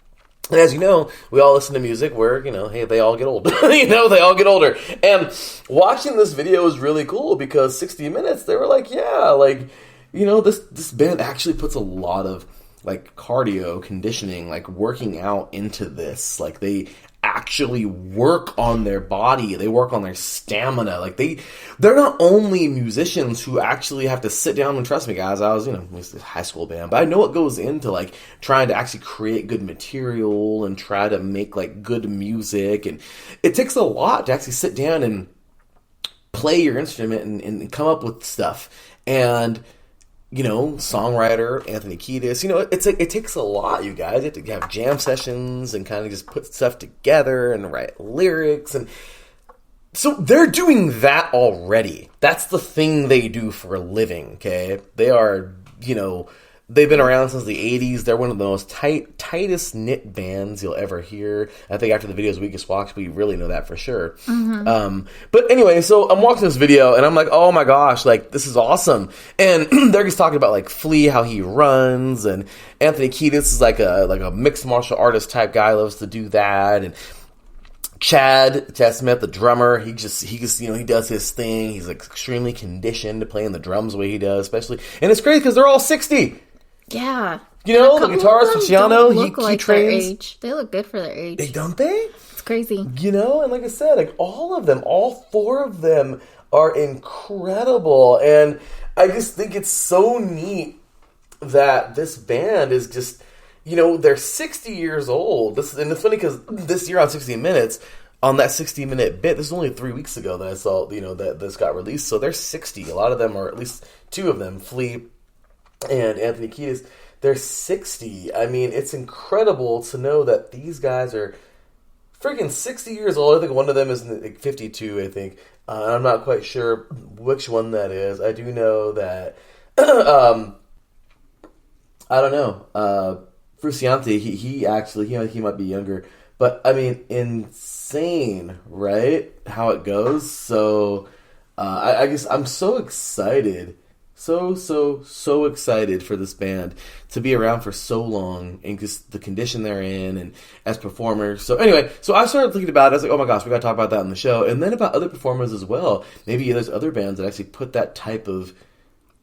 And as you know, we all listen to music where, hey, they all get old. They all get older. And watching this video was really cool because 60 Minutes, they were like, this band actually puts a lot of, cardio, conditioning, working out into this. They actually work on their body. They work on their stamina. They're not only musicians who actually have to sit down, and trust me, guys, I was, a high school band, but I know what goes into trying to actually create good material and try to make good music. And it takes a lot to actually sit down and play your instrument and come up with stuff. And songwriter Anthony Kiedis, it takes a lot, you guys. You have to have jam sessions and kind of just put stuff together and write lyrics. And so they're doing that already. That's the thing they do for a living, okay? They are, they've been around since the 80s. They're one of the most tightest knit bands you'll ever hear. I think after the videos we just watched, we really know that for sure. Mm-hmm. But anyway, so I'm watching this video, and I'm like, oh my gosh, this is awesome. And they're just talking about, Flea, how he runs, and Anthony Kiedis is like a mixed martial artist type guy, loves to do that, and Chad Smith, the drummer, he just he does his thing. He's extremely conditioned to playing the drums the way he does, especially. And it's crazy because they're all 60. Yeah. The guitarist Luciano, he trains. Their age. They look good for their age. Don't they? It's crazy. And like I said, all of them, all 4 of them are incredible. And I just think it's so neat that this band is just, they're 60 years old. And it's funny because this year on 60 Minutes, on that 60-minute bit, this is only 3 weeks ago that I saw, that this got released. So they're 60. A lot of them, or at least two of them, Flea and Anthony Kiedis, they're 60. I mean, it's incredible to know that these guys are freaking 60 years old. I think one of them is like 52, I think. I'm not quite sure which one that is. I do know that, I don't know, Frusciante, he might be younger. But, I mean, insane, right? How it goes. So, I guess I'm so excited. So excited for this band to be around for so long and just the condition they're in and as performers. So anyway, I started thinking about it. I was like, oh my gosh, we got to talk about that on the show. And then about other performers as well. Maybe there's other bands that actually put that type of,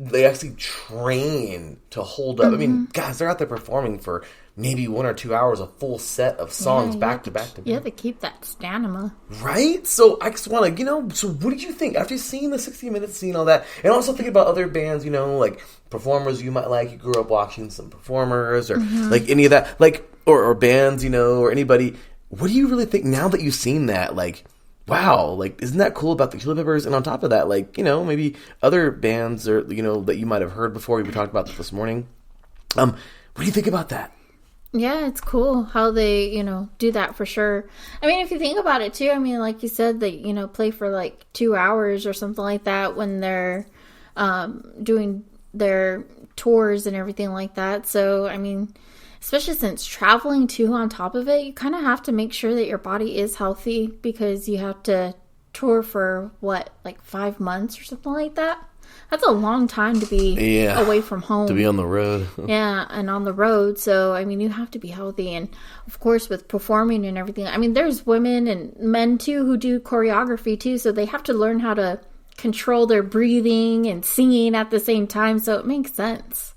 they actually train to hold up. Mm-hmm. I mean, guys, they're out there performing for maybe 1 or 2 hours, a full set of songs back to back to back. You have to keep that stamina. Right? So I just want to, so what did you think? After seeing the 60 Minutes, seeing all that, and also thinking about other bands, like performers you might like, you grew up watching some performers, or like any of that, like, or bands, or anybody. What do you really think now that you've seen that? Like, wow, like, isn't that cool about the Chili Peppers? And on top of that, like, maybe other bands or, that you might have heard before. We talked about this morning. What do you think about that? Yeah, it's cool how they, do that for sure. I mean, if you think about it too, I mean, like you said, they, play for like 2 hours or something like that when they're doing their tours and everything like that. So, I mean, especially since traveling too on top of it, you kind of have to make sure that your body is healthy because you have to tour for like 5 months or something like that. That's a long time to be away from home. To be on the road. Yeah, and on the road. So, I mean, you have to be healthy. And, of course, with performing and everything, I mean, there's women and men, too, who do choreography, too. So they have to learn how to control their breathing and singing at the same time. So it makes sense.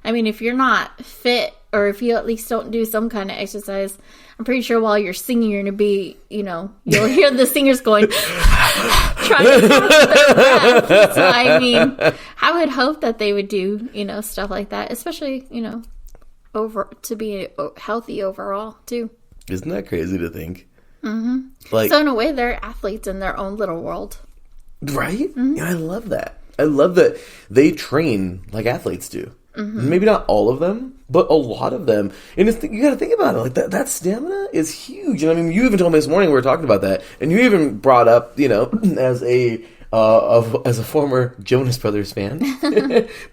I mean, if you're not fit or if you at least don't do some kind of exercise, I'm pretty sure while you're singing, you're going to be, you'll hear the singers going, trying to catch their breath. So, I mean, I would hope that they would do, stuff like that, especially, to be healthy overall, too. Isn't that crazy to think? Mm-hmm. Like, so, in a way, they're athletes in their own little world. Right? Mm-hmm. Yeah, I love that. I love that they train like athletes do. Mm-hmm. Maybe not all of them, but a lot of them. And you got to think about it. Like that stamina is huge. And I mean, you even told me this morning we were talking about that, and you even brought up, as a former Jonas Brothers fan,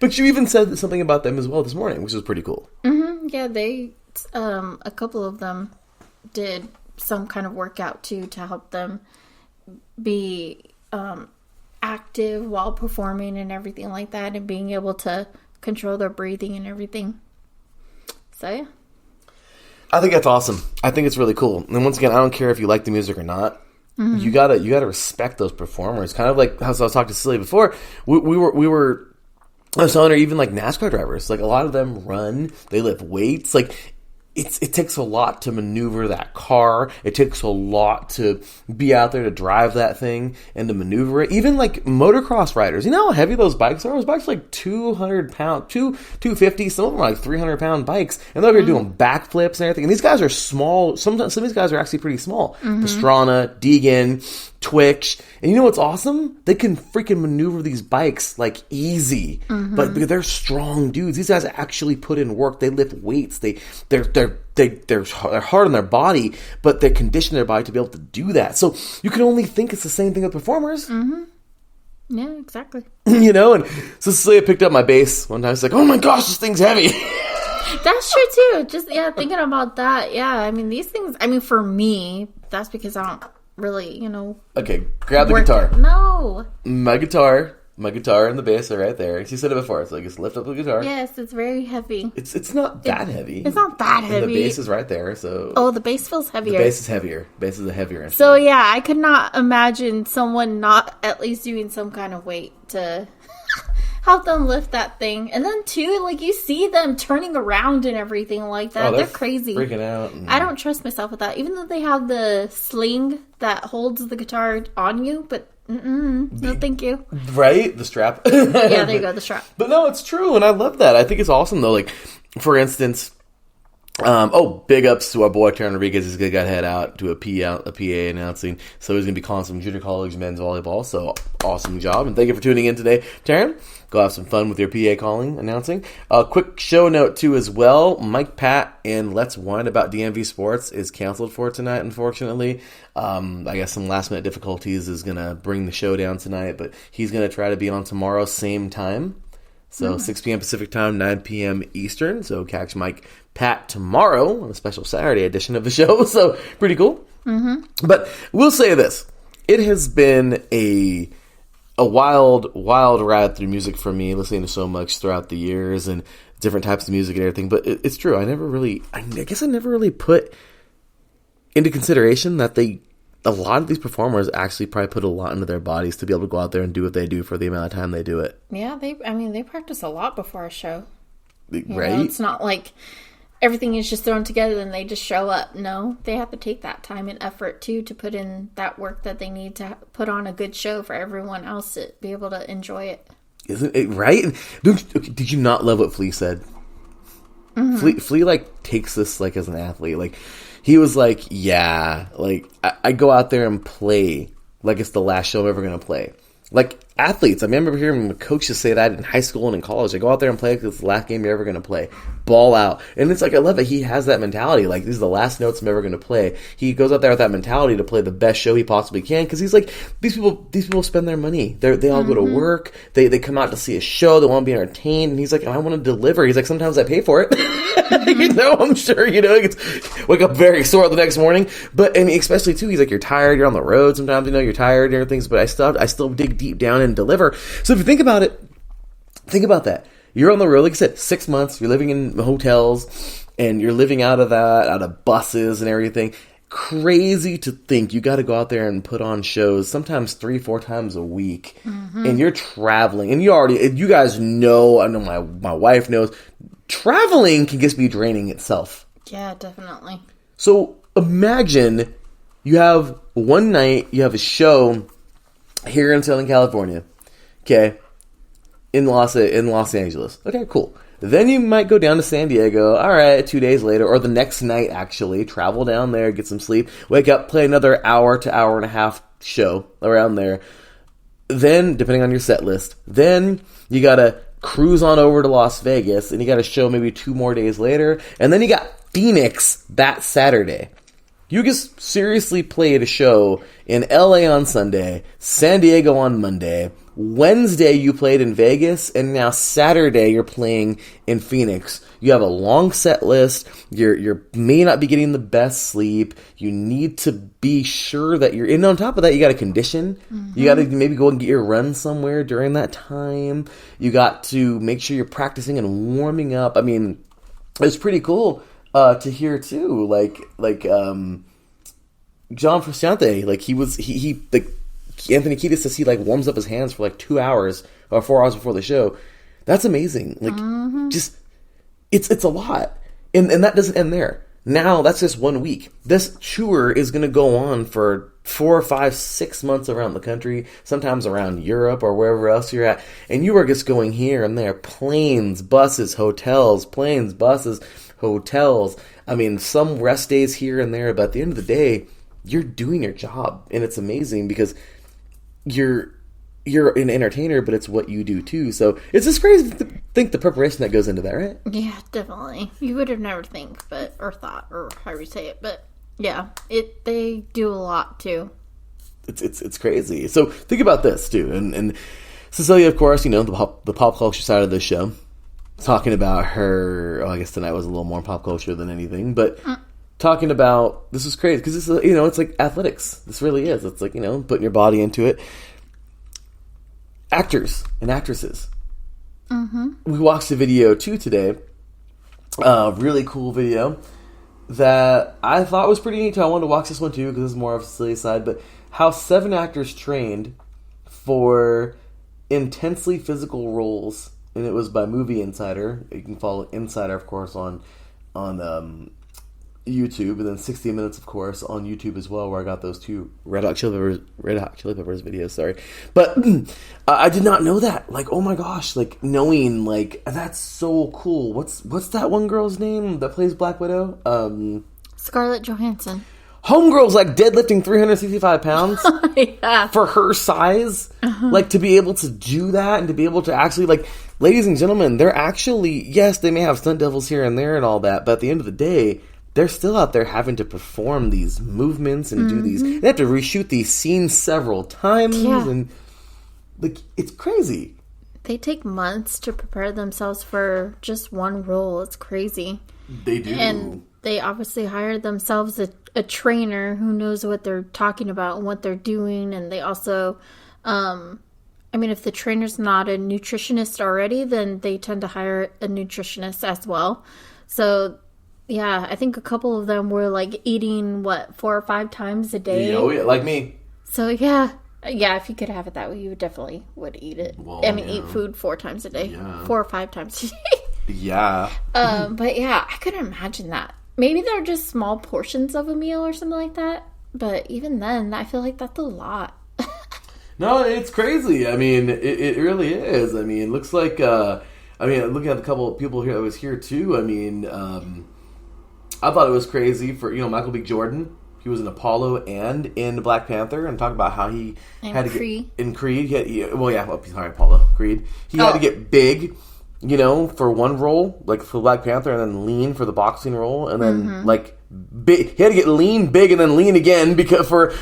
but you even said something about them as well this morning, which was pretty cool. Mm-hmm. Yeah, they a couple of them did some kind of workout too to help them be active while performing and everything like that, and being able to control their breathing and everything. So yeah, I think that's awesome. I think it's really cool. And once again, I don't care if you like the music or not. Mm-hmm. You gotta respect those performers. Kind of like how I was talking to Cecilia before. I was telling her, even like NASCAR drivers, like a lot of them run, they lift weights. Like it takes a lot to maneuver that car. It takes a lot to be out there to drive that thing and to maneuver it. Even like motocross riders, you know how heavy those bikes are? Those bikes are like 200 pound, 250. Some of them are like 300 pound bikes, and they're doing backflips and everything. And these guys are small. Sometimes some of these guys are actually pretty small. Mm-hmm. Pastrana, Deegan, Twitch, and you know what's awesome? They can freaking maneuver these bikes like easy, but because they're strong dudes. These guys actually put in work. They lift weights. They're hard on their body, but they condition their body to be able to do that. So you can only think it's the same thing with performers. Mm-hmm. Yeah, exactly. And so Cecilia picked up my bass one time. She's like, "Oh my gosh, this thing's heavy." That's true too. Just thinking about that. Yeah, I mean these things. I mean for me, that's because I don't really, Okay, grab the guitar. No. My guitar and the bass are right there. She said it before, so just lift up the guitar. Yes, it's very heavy. It's not that heavy. It's not that heavy. And the bass is right there, so... Oh, the bass feels heavier. The bass is heavier. Bass is a heavier instrument. So, yeah, I could not imagine someone not at least doing some kind of weight to help them lift that thing. And then, too, like, you see them turning around and everything like that. They're crazy. Freaking out. I don't trust myself with that. Even though they have the sling that holds the guitar on you, but No, thank you. Right? The strap. Yeah, there you go, the strap. But no, it's true, and I love that. I think it's awesome, though. Like, for instance, big ups to our boy Taryn Rodriguez. He's going to head out to a PA announcing. So he's going to be calling some junior college men's volleyball. So awesome job, and thank you for tuning in today, Taryn. Go have some fun with your PA calling, announcing. Quick show note, too, as well. Mike Pat and Let's Whine About DMV Sports is canceled for tonight, unfortunately. I guess some last-minute difficulties is going to bring the show down tonight, but he's going to try to be on tomorrow, same time. So 6 p.m. Pacific time, 9 p.m. Eastern. So catch Mike Pat tomorrow on a special Saturday edition of the show. So pretty cool. Mm-hmm. But we'll say this. It has been a wild ride through music for me, listening to so much throughout the years and different types of music and everything. But it's true. I guess I never really put into consideration that a lot of these performers actually probably put a lot into their bodies to be able to go out there and do what they do for the amount of time they do it. Yeah, they practice a lot before a show. Right? You know, it's not like everything is just thrown together and they just show up. No, they have to take that time and effort, too, to put in that work that they need to put on a good show for everyone else to be able to enjoy it. Isn't it right? Did you not love what Flea said? Mm-hmm. Flea, like, takes this, like, as an athlete. Like, he was like, yeah, like, I go out there and play like it's the last show I'm ever going to play. Like, athletes, I remember hearing coaches say that in high school and in college. They go out there and play like it's the last game you're ever going to play. Ball out. And it's like, I love it. He has that mentality. Like, these are the last notes I'm ever going to play. He goes out there with that mentality to play the best show he possibly can, because he's like, these people spend their money. They all go to work. They come out to see a show. They want to be entertained. And he's like, I want to deliver. He's like, sometimes I pay for it. You know, I'm sure, you know, it's wake up very sore the next morning. But, and especially, too, he's like, you're tired. You're on the road sometimes, you know, you're tired and everything. But I still dig deep down and deliver. So if you think about it, think about that. You're on the road, like I said, 6 months. You're living in hotels, and you're living out of buses and everything. Crazy to think you got to go out there and put on shows sometimes 3-4 times a week, and you're traveling. And you guys know, I know my wife knows, traveling can just be draining itself. Yeah, definitely. So imagine you have one night, you have a show here in Southern California, okay, in Los Angeles. Okay, cool. Then you might go down to San Diego, all right, 2 days later, or the next night, actually, travel down there, get some sleep, wake up, play another hour to hour and a half show around there. Then, depending on your set list, then you got to cruise on over to Las Vegas, and you got a show maybe 2 more days later, and then you got Phoenix that Saturday. You just seriously played a show in LA on Sunday, San Diego on Monday, Wednesday you played in Vegas, and now Saturday you're playing in Phoenix. You have a long set list. You may not be getting the best sleep. You need to be sure that you're in. On top of that, you got to condition. You got to maybe go and get your run somewhere during that time. You got to make sure you're practicing and warming up. I mean, it's pretty cool to hear too. Like John Frusciante, like he like Anthony Kiedis says he like warms up his hands for like 2 hours or 4 hours before the show. That's amazing. Like just it's a lot. And that doesn't end there. Now that's just 1 week. This tour is gonna go on for 4 or 5, 6 months around the country, sometimes around Europe or wherever else you're at. And you are just going here and there. Planes, buses, hotels, planes, buses, hotels. I mean, some rest days here and there, but at the end of the day, you're doing your job. And it's amazing because you're an entertainer, but it's what you do too. So it's just crazy to think the preparation that goes into that, right? Yeah, definitely. You would have never thought, or however you say it, but yeah, they do a lot too. It's crazy. So think about this too, and Cecilia, of course, you know the pop culture side of the show, talking about her. I guess tonight was a little more pop culture than anything, but. Talking about, this is crazy, because this is, it's like athletics. This really is. It's like, putting your body into it. Actors and actresses. We watched a video, too, today. A really cool video that I thought was pretty neat, too. I wanted to watch this one, too, because this is more of a silly side. But how 7 actors trained for intensely physical roles. And it was by Movie Insider. You can follow Insider, of course, on YouTube, and then 60 Minutes, of course, on YouTube as well, where I got those two Red Hot Chili Peppers videos, sorry. But I did not know that. Like, oh my gosh, like, knowing, like, that's so cool. What's that one girl's name that plays Black Widow? Scarlett Johansson. Homegirl's, like, deadlifting 365 pounds Yeah. for her size. Like, to be able to do that and to be able to actually, like, ladies and gentlemen, they're actually, yes, they may have stunt devils here and there and all that, but at the end of the day, they're still out there having to perform these movements and do these. They have to reshoot these scenes several times, and like, it's crazy. They take months to prepare themselves for just one role. It's crazy. They do. And they obviously hired themselves a trainer who knows what they're talking about and what they're doing. And they also, I mean, if the trainer's not a nutritionist already, then they tend to hire a nutritionist as well. So, yeah, I think a couple of them were, like, eating, 4 or 5 times a day? Oh, yeah, like me. So, yeah, if you could have it that way, you definitely would eat it. Well, eat food 4 times a day. Yeah. 4 or 5 times a day. Yeah. But, yeah, I couldn't imagine that. Maybe they're just small portions of a meal or something like that. But even then, I feel like that's a lot. No, it's crazy. I mean, it really is. I mean, it looks like, looking at a couple of people here that was here, too, I mean, I thought it was crazy for, Michael B. Jordan. He was in Apollo and in Black Panther, and talk about how he had to Creed. get in Creed. Apollo, Creed. He had to get big, for one role, like for Black Panther, and then lean for the boxing role, and then like big. He had to get lean, big, and then lean again because for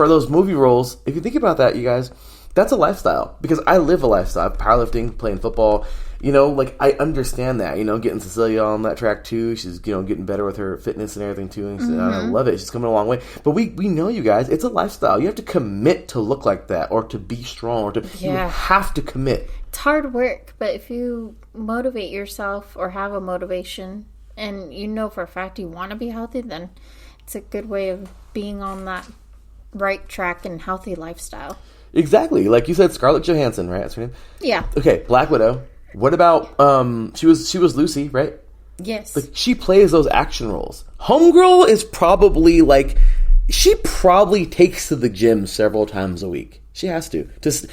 those movie roles. If you think about that, you guys, that's a lifestyle, because I live a lifestyle. Powerlifting, playing football. I understand that, getting Cecilia on that track too. She's, getting better with her fitness and everything too. And I love it. She's coming a long way. But we know, you guys, it's a lifestyle. You have to commit to look like that, or to be strong, or you have to commit. It's hard work, but if you motivate yourself or have a motivation and for a fact you want to be healthy, then it's a good way of being on that right track and healthy lifestyle. Exactly. Like you said, Scarlett Johansson, right? That's her name? Yeah. Okay, Black Widow. What about she was Lucy, right? Yes. Like, she plays those action roles. Homegirl is probably she probably takes to the gym several times a week. She has to.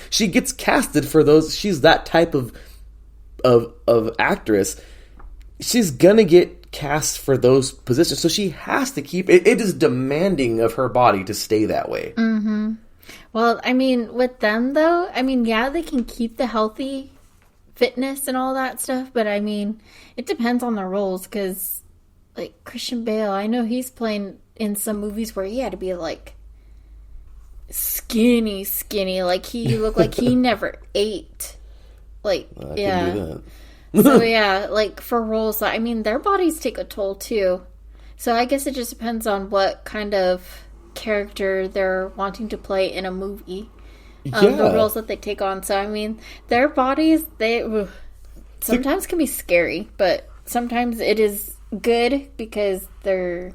She gets casted for those. She's that type of actress. She's gonna get cast for those positions, so she has to keep it. It is demanding of her body to stay that way. Mm-hmm. Well, I mean, with them though, they can keep the healthy fitness and all that stuff, but I mean, it depends on the roles, because like Christian Bale, I know he's playing in some movies where he had to be like skinny, like he looked like he never ate. Like, I can do that. So like for roles, their bodies take a toll too. So I guess it just depends on what kind of character they're wanting to play in a movie. The roles that they take on. So, their bodies, they sometimes can be scary, but sometimes it is good because they're,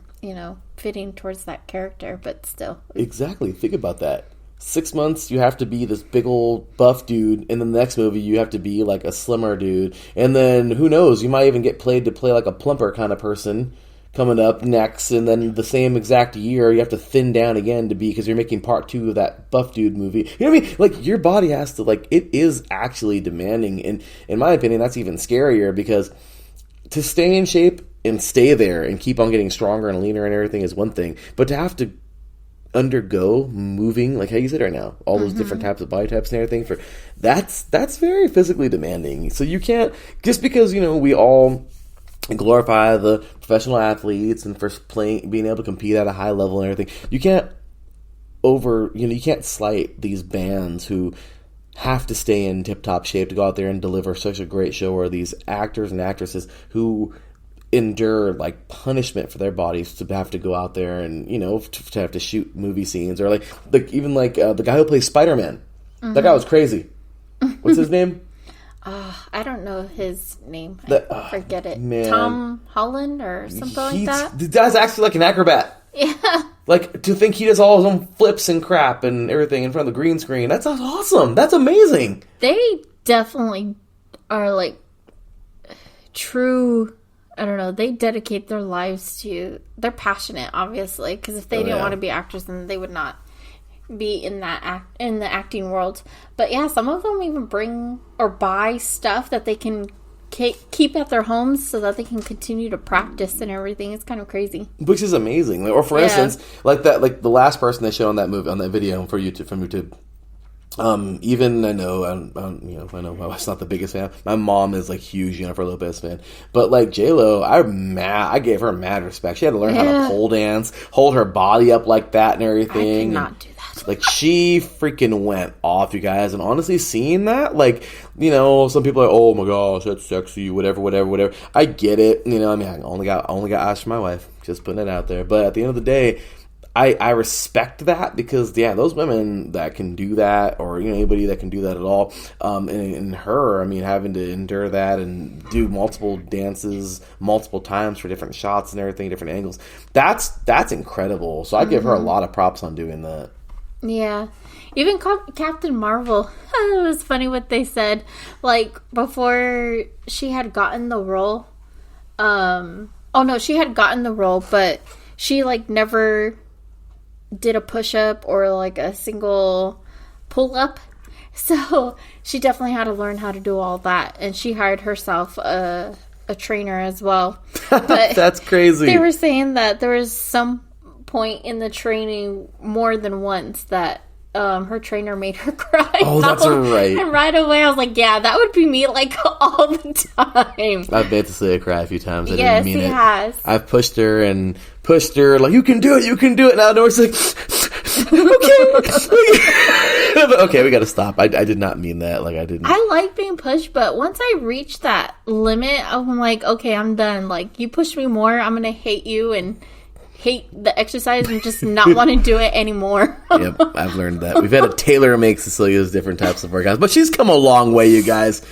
fitting towards that character, but still. Exactly. Think about that. 6 months, you have to be this big old buff dude, and then the next movie, you have to be like a slimmer dude. And then, who knows, you might even get played to play like a plumper kind of person coming up next, and then the same exact year you have to thin down again to be, because you're making part 2 of that buff dude movie. You know what I mean? Like, your body has to, it is actually demanding, and in my opinion, that's even scarier, because to stay in shape and stay there and keep on getting stronger and leaner and everything is one thing, but to have to undergo moving, like how you said right now, all those different types of body types and everything, that's very physically demanding. So you can't, just because, we all glorify the professional athletes and for being able to compete at a high level and everything, you can't you can't slight these bands who have to stay in tip-top shape to go out there and deliver such a great show, or these actors and actresses who endure punishment for their bodies to have to go out there and to have to shoot movie scenes, or even the guy who plays Spider-Man. That guy was crazy. What's his name? I don't know his name. I forget it. Man. Tom Holland or something like that? The guy's actually like an acrobat. Yeah. To think he does all his own flips and crap and everything in front of the green screen. That's awesome. That's amazing. They definitely are true, I don't know, they dedicate their lives to, they're passionate, obviously, because if they didn't want to be actors, then they would not be in in the acting world. But yeah, some of them even bring or buy stuff that they can keep at their homes so that they can continue to practice and everything. It's kind of crazy, which is amazing. Or for instance, like the last person they showed on that movie, on that video from YouTube. Even I know my wife's not the biggest fan. My mom is like huge Jennifer Lopez fan, but like J-Lo, I gave her mad respect. She had to learn how to pole dance, hold her body up like that and everything. I cannot do that. Like, she freaking went off, you guys. And honestly, seeing that, like, you know, some people are like, oh my gosh, that's sexy, whatever. I get it. You know, I mean, I only got eyes for my wife. Just putting it out there. But at the end of the day, I respect that because, yeah, those women that can do that, or, you know, anybody that can do that at all, and her, I mean, having to endure that and do multiple dances multiple times for different shots and everything, different angles, that's incredible. So I give her a lot of props on doing that. Yeah. Even Captain Marvel, it was funny what they said. Like, before she had gotten the role, she had gotten the role, but she, like, never did a push-up or, like, a single pull-up. So she definitely had to learn how to do all that. And she hired herself a trainer as well. But that's crazy. They were saying that there was some point in the training more than once that her trainer made her cry. Oh, that's right. And right away I was like, yeah, that would be me, like, all the time. I've made Cecilia cry a few times. I yes, didn't mean he it. has. I've pushed her, like, you can do it. Now Nora's like, okay, we gotta stop. I did not mean that. Like, I didn't. I like being pushed, but once I reach that limit, I'm like, okay, I'm done. Like, you push me more, I'm gonna hate you and hate the exercise and just not want to do it anymore. Yep, I've learned that. We've had to tailor make Cecilia's different types of workouts, but she's come a long way, you guys.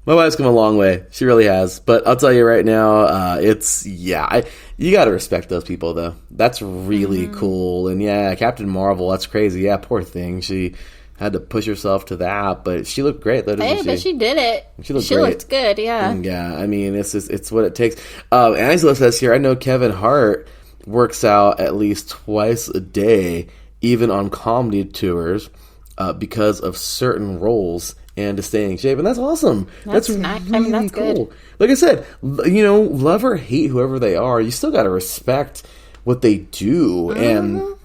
My wife's come a long way. She really has. But I'll tell you right now, you got to respect those people, though. That's really cool. And yeah, Captain Marvel, that's crazy. Yeah, poor thing. She had to push herself to that, but she looked great, though, didn't she? But she did it. She looked good, yeah. Yeah, I mean, it's what it takes. Angela says here, I know Kevin Hart works out at least twice a day, even on comedy tours, because of certain roles and to stay in shape, and that's awesome. That's nice. Really I mean, that's cool. good. Like I said, you know, love or hate whoever they are, you still got to respect what they do, and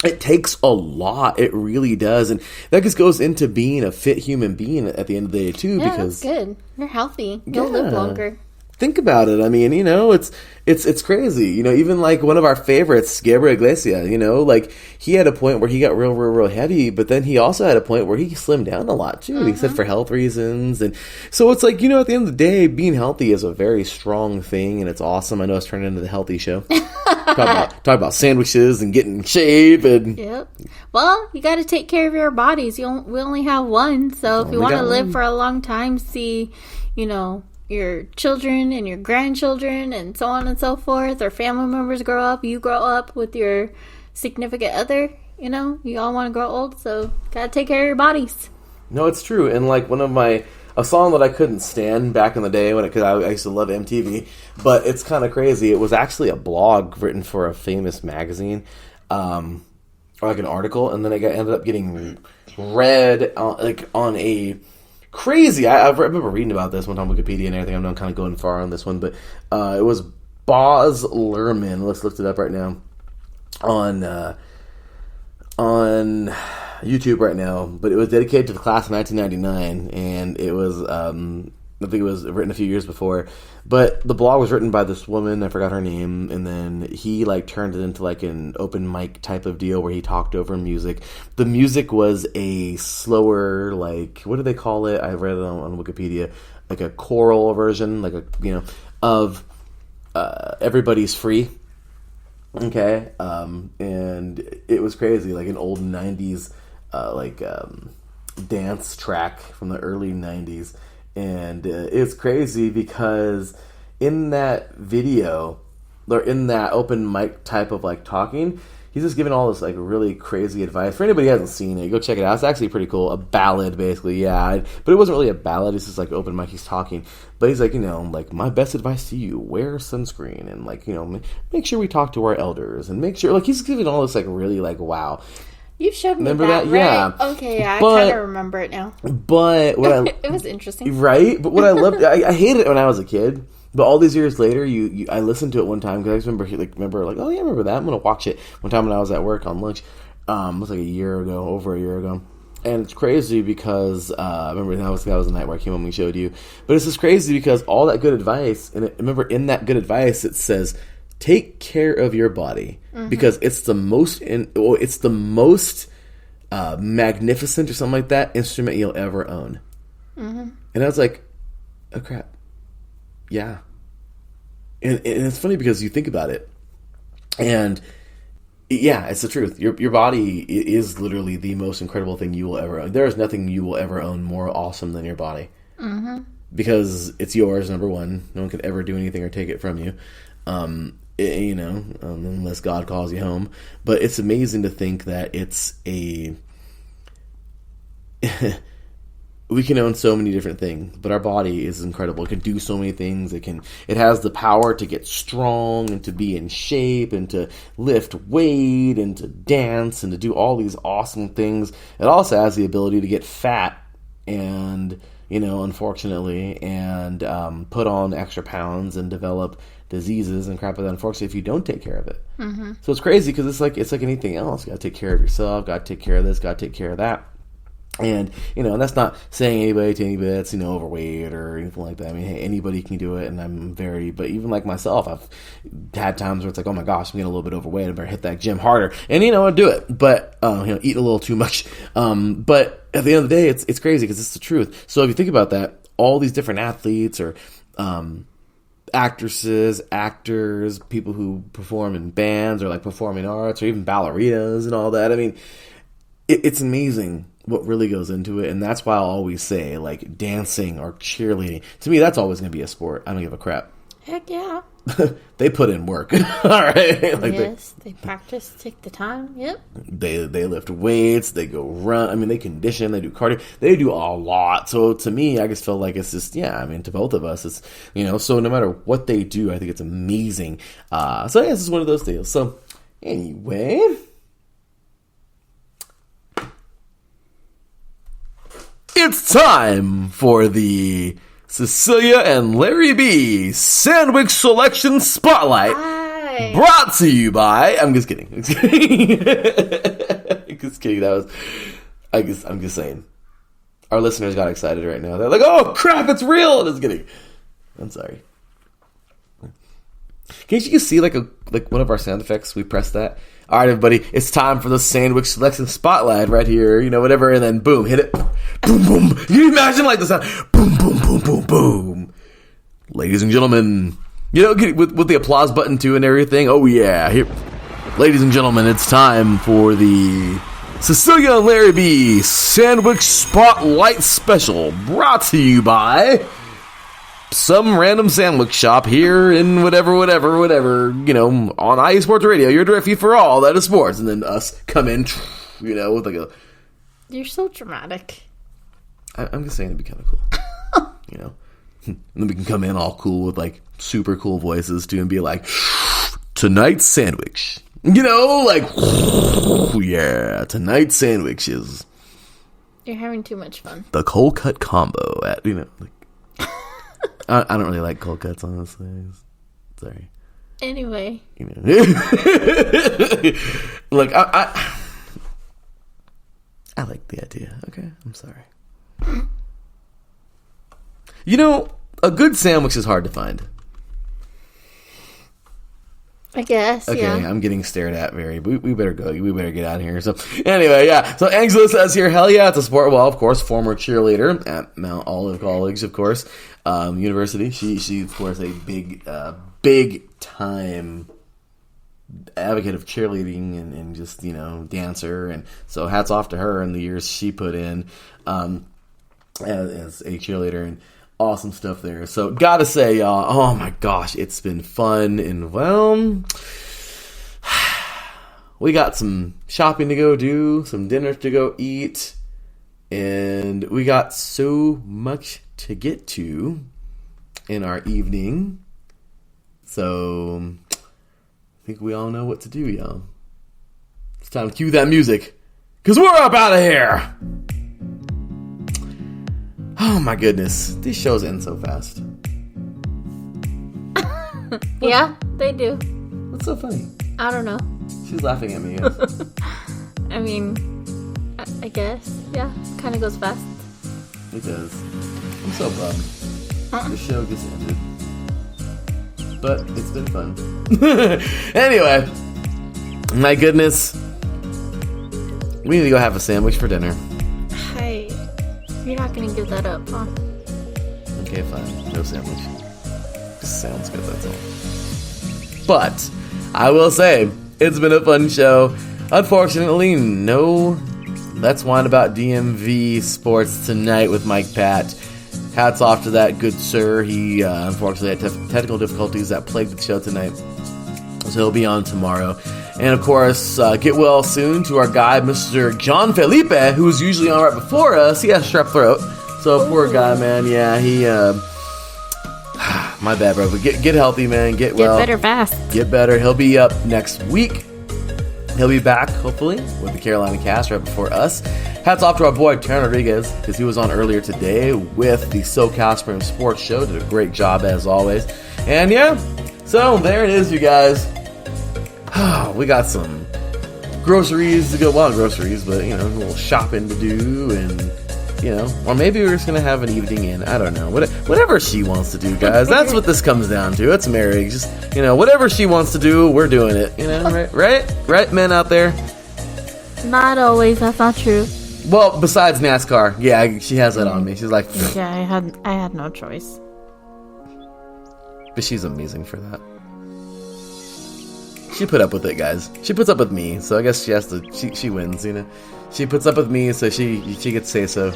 it takes a lot. It really does, and that just goes into being a fit human being at the end of the day too. Yeah, because that's good. You're healthy. You'll live longer. Think about it. I mean, you know, it's crazy. You know, even like one of our favorites, Gabriel Iglesias, you know, like he had a point where he got real heavy, but then he also had a point where he slimmed down a lot too. He said for health reasons. And so it's like, you know, at the end of the day, being healthy is a very strong thing, and it's awesome. I know it's turned into the healthy show. Talk about sandwiches and getting in shape and Yep. Well, you got to take care of your bodies. We only have one, so if you want to live for a long time, see, you know, your children and your grandchildren and so on and so forth, or family members grow up, you grow up with your significant other, you know, you all want to grow old, so gotta take care of your bodies. No, it's true. And like a song that I couldn't stand back in the day because I used to love MTV, but it's kind of crazy. It was actually a blog written for a famous magazine, or like an article, and then it ended up getting read on a crazy. I remember reading about this one on Wikipedia and everything. I'm kind of going far on this one, but it was Boz Lerman. Let's look it up right now on YouTube right now. But it was dedicated to the class of 1999, and it was I think it was written a few years before. But the blog was written by this woman, I forgot her name, and then he like turned it into like an open mic type of deal where he talked over music. The music was a slower, like, what do they call it? I read it on Wikipedia, like a choral version, like of Everybody's Free. Okay, and it was crazy, like an old 90s dance track from the early 90s. And it's crazy because in that video, or in that open mic type of like talking, he's just giving all this like really crazy advice. For anybody who hasn't seen it, go check it out. It's actually pretty cool. A ballad, basically, yeah. But it wasn't really a ballad. It's just like open mic. He's talking, but he's like, like my best advice to you: wear sunscreen, and like make sure we talk to our elders, and make sure like he's giving all this like really like wow. You showed me remember that, that? right? Yeah. Okay, yeah, I kind of remember it now. But what it was interesting, right? But what I loved, I hated it when I was a kid. But all these years later, I listened to it one time because I remember oh yeah, I remember that. I'm gonna watch it one time when I was at work on lunch. It was like over a year ago, and it's crazy because I remember that was the night where I came home and showed you. But it's just crazy because all that good advice, and remember in that good advice it says, take care of your body because it's the most magnificent or something like that instrument you'll ever own. And I was like, oh crap. Yeah. And it's funny because you think about it, and yeah, it's the truth. Your body is literally the most incredible thing you will ever own. There is nothing you will ever own more awesome than your body. Because it's yours, number one. No one could ever do anything or take it from you. Unless God calls you home. But it's amazing to think that it's we can own so many different things, but our body is incredible. It can do so many things. It has the power to get strong and to be in shape and to lift weight and to dance and to do all these awesome things. It also has the ability to get fat and, unfortunately, and put on extra pounds and develop diseases and crap like that, unfortunately, if you don't take care of it. So it's crazy because it's like anything else. You got to take care of yourself, got to take care of this, got to take care of that. And, and that's not saying anybody that's, overweight or anything like that. I mean, hey, anybody can do it, and but even like myself, I've had times where it's like, oh my gosh, I'm getting a little bit overweight, I better hit that gym harder. And, I do it, but, eat a little too much. But at the end of the day, it's crazy because it's the truth. So if you think about that, all these different athletes or, actresses, actors, people who perform in bands or like performing arts or even ballerinas and all that. I mean, it's amazing what really goes into it, and that's why I'll always say, like, dancing or cheerleading, to me, that's always going to be a sport. I don't give a crap. Heck yeah. They put in work. All right. Like yes, they practice, take the time. Yep. They lift weights, they go run. I mean, they condition, they do cardio. They do a lot. So to me, I just feel like it's just, to both of us, it's, so no matter what they do, I think it's amazing. So yeah, this is one of those deals. So anyway, it's time for the Cecilia and Larry B Sandwich Selection Spotlight. Hi. Brought to you by... I'm just kidding. I'm just kidding. I'm just saying. Our listeners got excited right now. They're like, oh crap, it's real. Just kidding. I'm sorry. Can't you see like one of our sound effects? We press that. All right, everybody, it's time for the Sandwich Selection Spotlight right here, whatever, and then boom, hit it. Boom, boom. Can you imagine like the sound? Boom, boom, boom, boom, boom. Ladies and gentlemen, with the applause button too and everything. Oh yeah, here, ladies and gentlemen, it's time for the Cecilia and Larry B Sandwich Spotlight Special, brought to you by some random sandwich shop here in whatever, on IE Sports Radio, your direct feed for all that is sports, and then us come in, with like a... You're so dramatic. I'm just saying it'd be kind of cool, and then we can come in all cool with like super cool voices too, and be like, tonight's sandwich, yeah, tonight's sandwich is... You're having too much fun. The cold cut combo at, I don't really like cold cuts, honestly. Sorry. Anyway. Look, I like the idea. Okay, I'm sorry. A good sandwich is hard to find. I guess, okay, yeah. I'm getting stared at, Mary. We better go. We better get out of here. So, anyway, yeah. So, Angela says here, hell yeah, it's a sport. Well, of course, former cheerleader at Mount Olive College, of course, University. She, of course, a big time advocate of cheerleading and just, dancer. And so, hats off to her and the years she put in as a cheerleader. And awesome stuff there. So, gotta say, y'all, oh my gosh, it's been fun. And, well, we got some shopping to go do, some dinner to go eat, and we got so much to get to in our evening. So I think we all know what to do, y'all. It's time to cue that music, because we're up out of here. Oh my goodness, these shows end so fast. Yeah, they do. What's so funny? I don't know. She's laughing at me. Yes. I mean, I guess. Yeah, kind of goes fast. It does. I'm so bummed. This show gets ended. But it's been fun. Anyway, my goodness. We need to go have a sandwich for dinner. Hey, you're not going to give that up, huh? Okay, fine. No sandwich. Just sounds good, that's all. But I will say, it's been a fun show. Unfortunately, no Let's Whine About DMV Sports tonight with Mike Pat. Hats off to that good sir. He unfortunately had technical difficulties that plagued the show tonight, so he'll be on tomorrow. And of course, get well soon to our guy, Mr. John Felipe, who's usually on right before us. He has strep throat, so poor guy, man. Yeah, he my bad, bro. But get healthy, man. Get well. Get better fast. Get better. He'll be up next week. He'll be back, hopefully, with the Carolina cast right before us. Hats off to our boy, Taryn Rodriguez, because he was on earlier today with the SoCal Spring Sports Show. Did a great job, as always. And, yeah, so there it is, you guys. We got some groceries to go. Well, groceries, but, a little shopping to do, and, or maybe we're just going to have an evening in. I don't know. Whatever she wants to do, guys. That's what this comes down to. It's Mary. Just, whatever she wants to do, we're doing it. Right, men out there? Not always. That's not true. Well, besides NASCAR. Yeah, she has that on me. She's like... Yeah, I had no choice. But she's amazing for that. She put up with it, guys. She puts up with me, so I guess she has to... She wins, She puts up with me, so she gets to say so.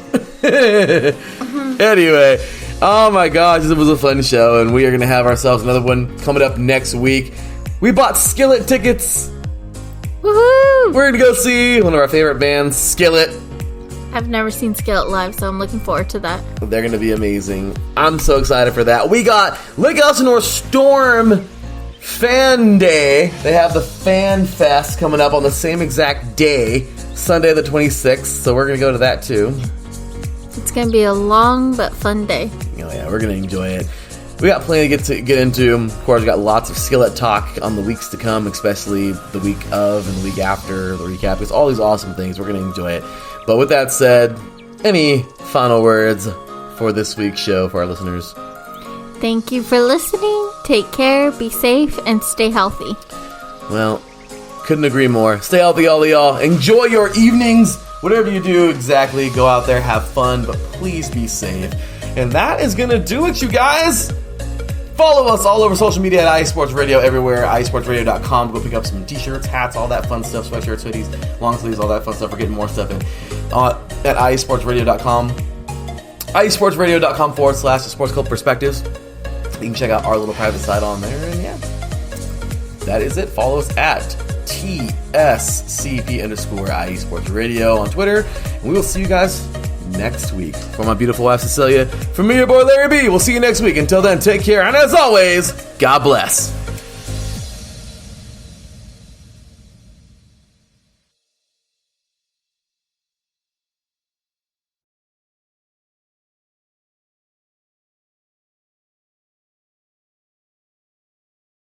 Anyway, oh my gosh, it was a fun show, and we are going to have ourselves another one coming up next week. We bought Skillet tickets. Woohoo! We're going to go see one of our favorite bands, Skillet. I've never seen Skillet live, so I'm looking forward to that. They're going to be amazing. I'm so excited for that. We got Lake Elsinore Storm Fan Day. They have the Fan Fest coming up on the same exact day, Sunday the 26th, so we're going to go to that too. It's going to be a long but fun day. Oh yeah, we're going to enjoy it. We got plenty to get into. Of course, we got lots of Skillet talk on the weeks to come, especially the week of and the week after, the recap. It's all these awesome things. We're going to enjoy it. But with that said, any final words for this week's show for our listeners? Thank you for listening. Take care, be safe, and stay healthy. Well, couldn't agree more. Stay healthy, all of y'all. Enjoy your evenings. Whatever you do, exactly. Go out there, have fun, but please be safe. And that is going to do it, you guys. Follow us all over social media at iSports Radio everywhere. iSportsRadio.com. Go pick up some t-shirts, hats, all that fun stuff, sweatshirts, hoodies, long sleeves, all that fun stuff. We're getting more stuff in at iSportsRadio.com. iSportsRadio.com/The Sports Club Perspectives. You can check out our little private site on there. And yeah, that is it. Follow us at TSCP_IE Sports Radio on Twitter. And we will see you guys next week. For my beautiful wife, Cecilia, from me, your boy, Larry B. We'll see you next week. Until then, take care. And as always, God bless.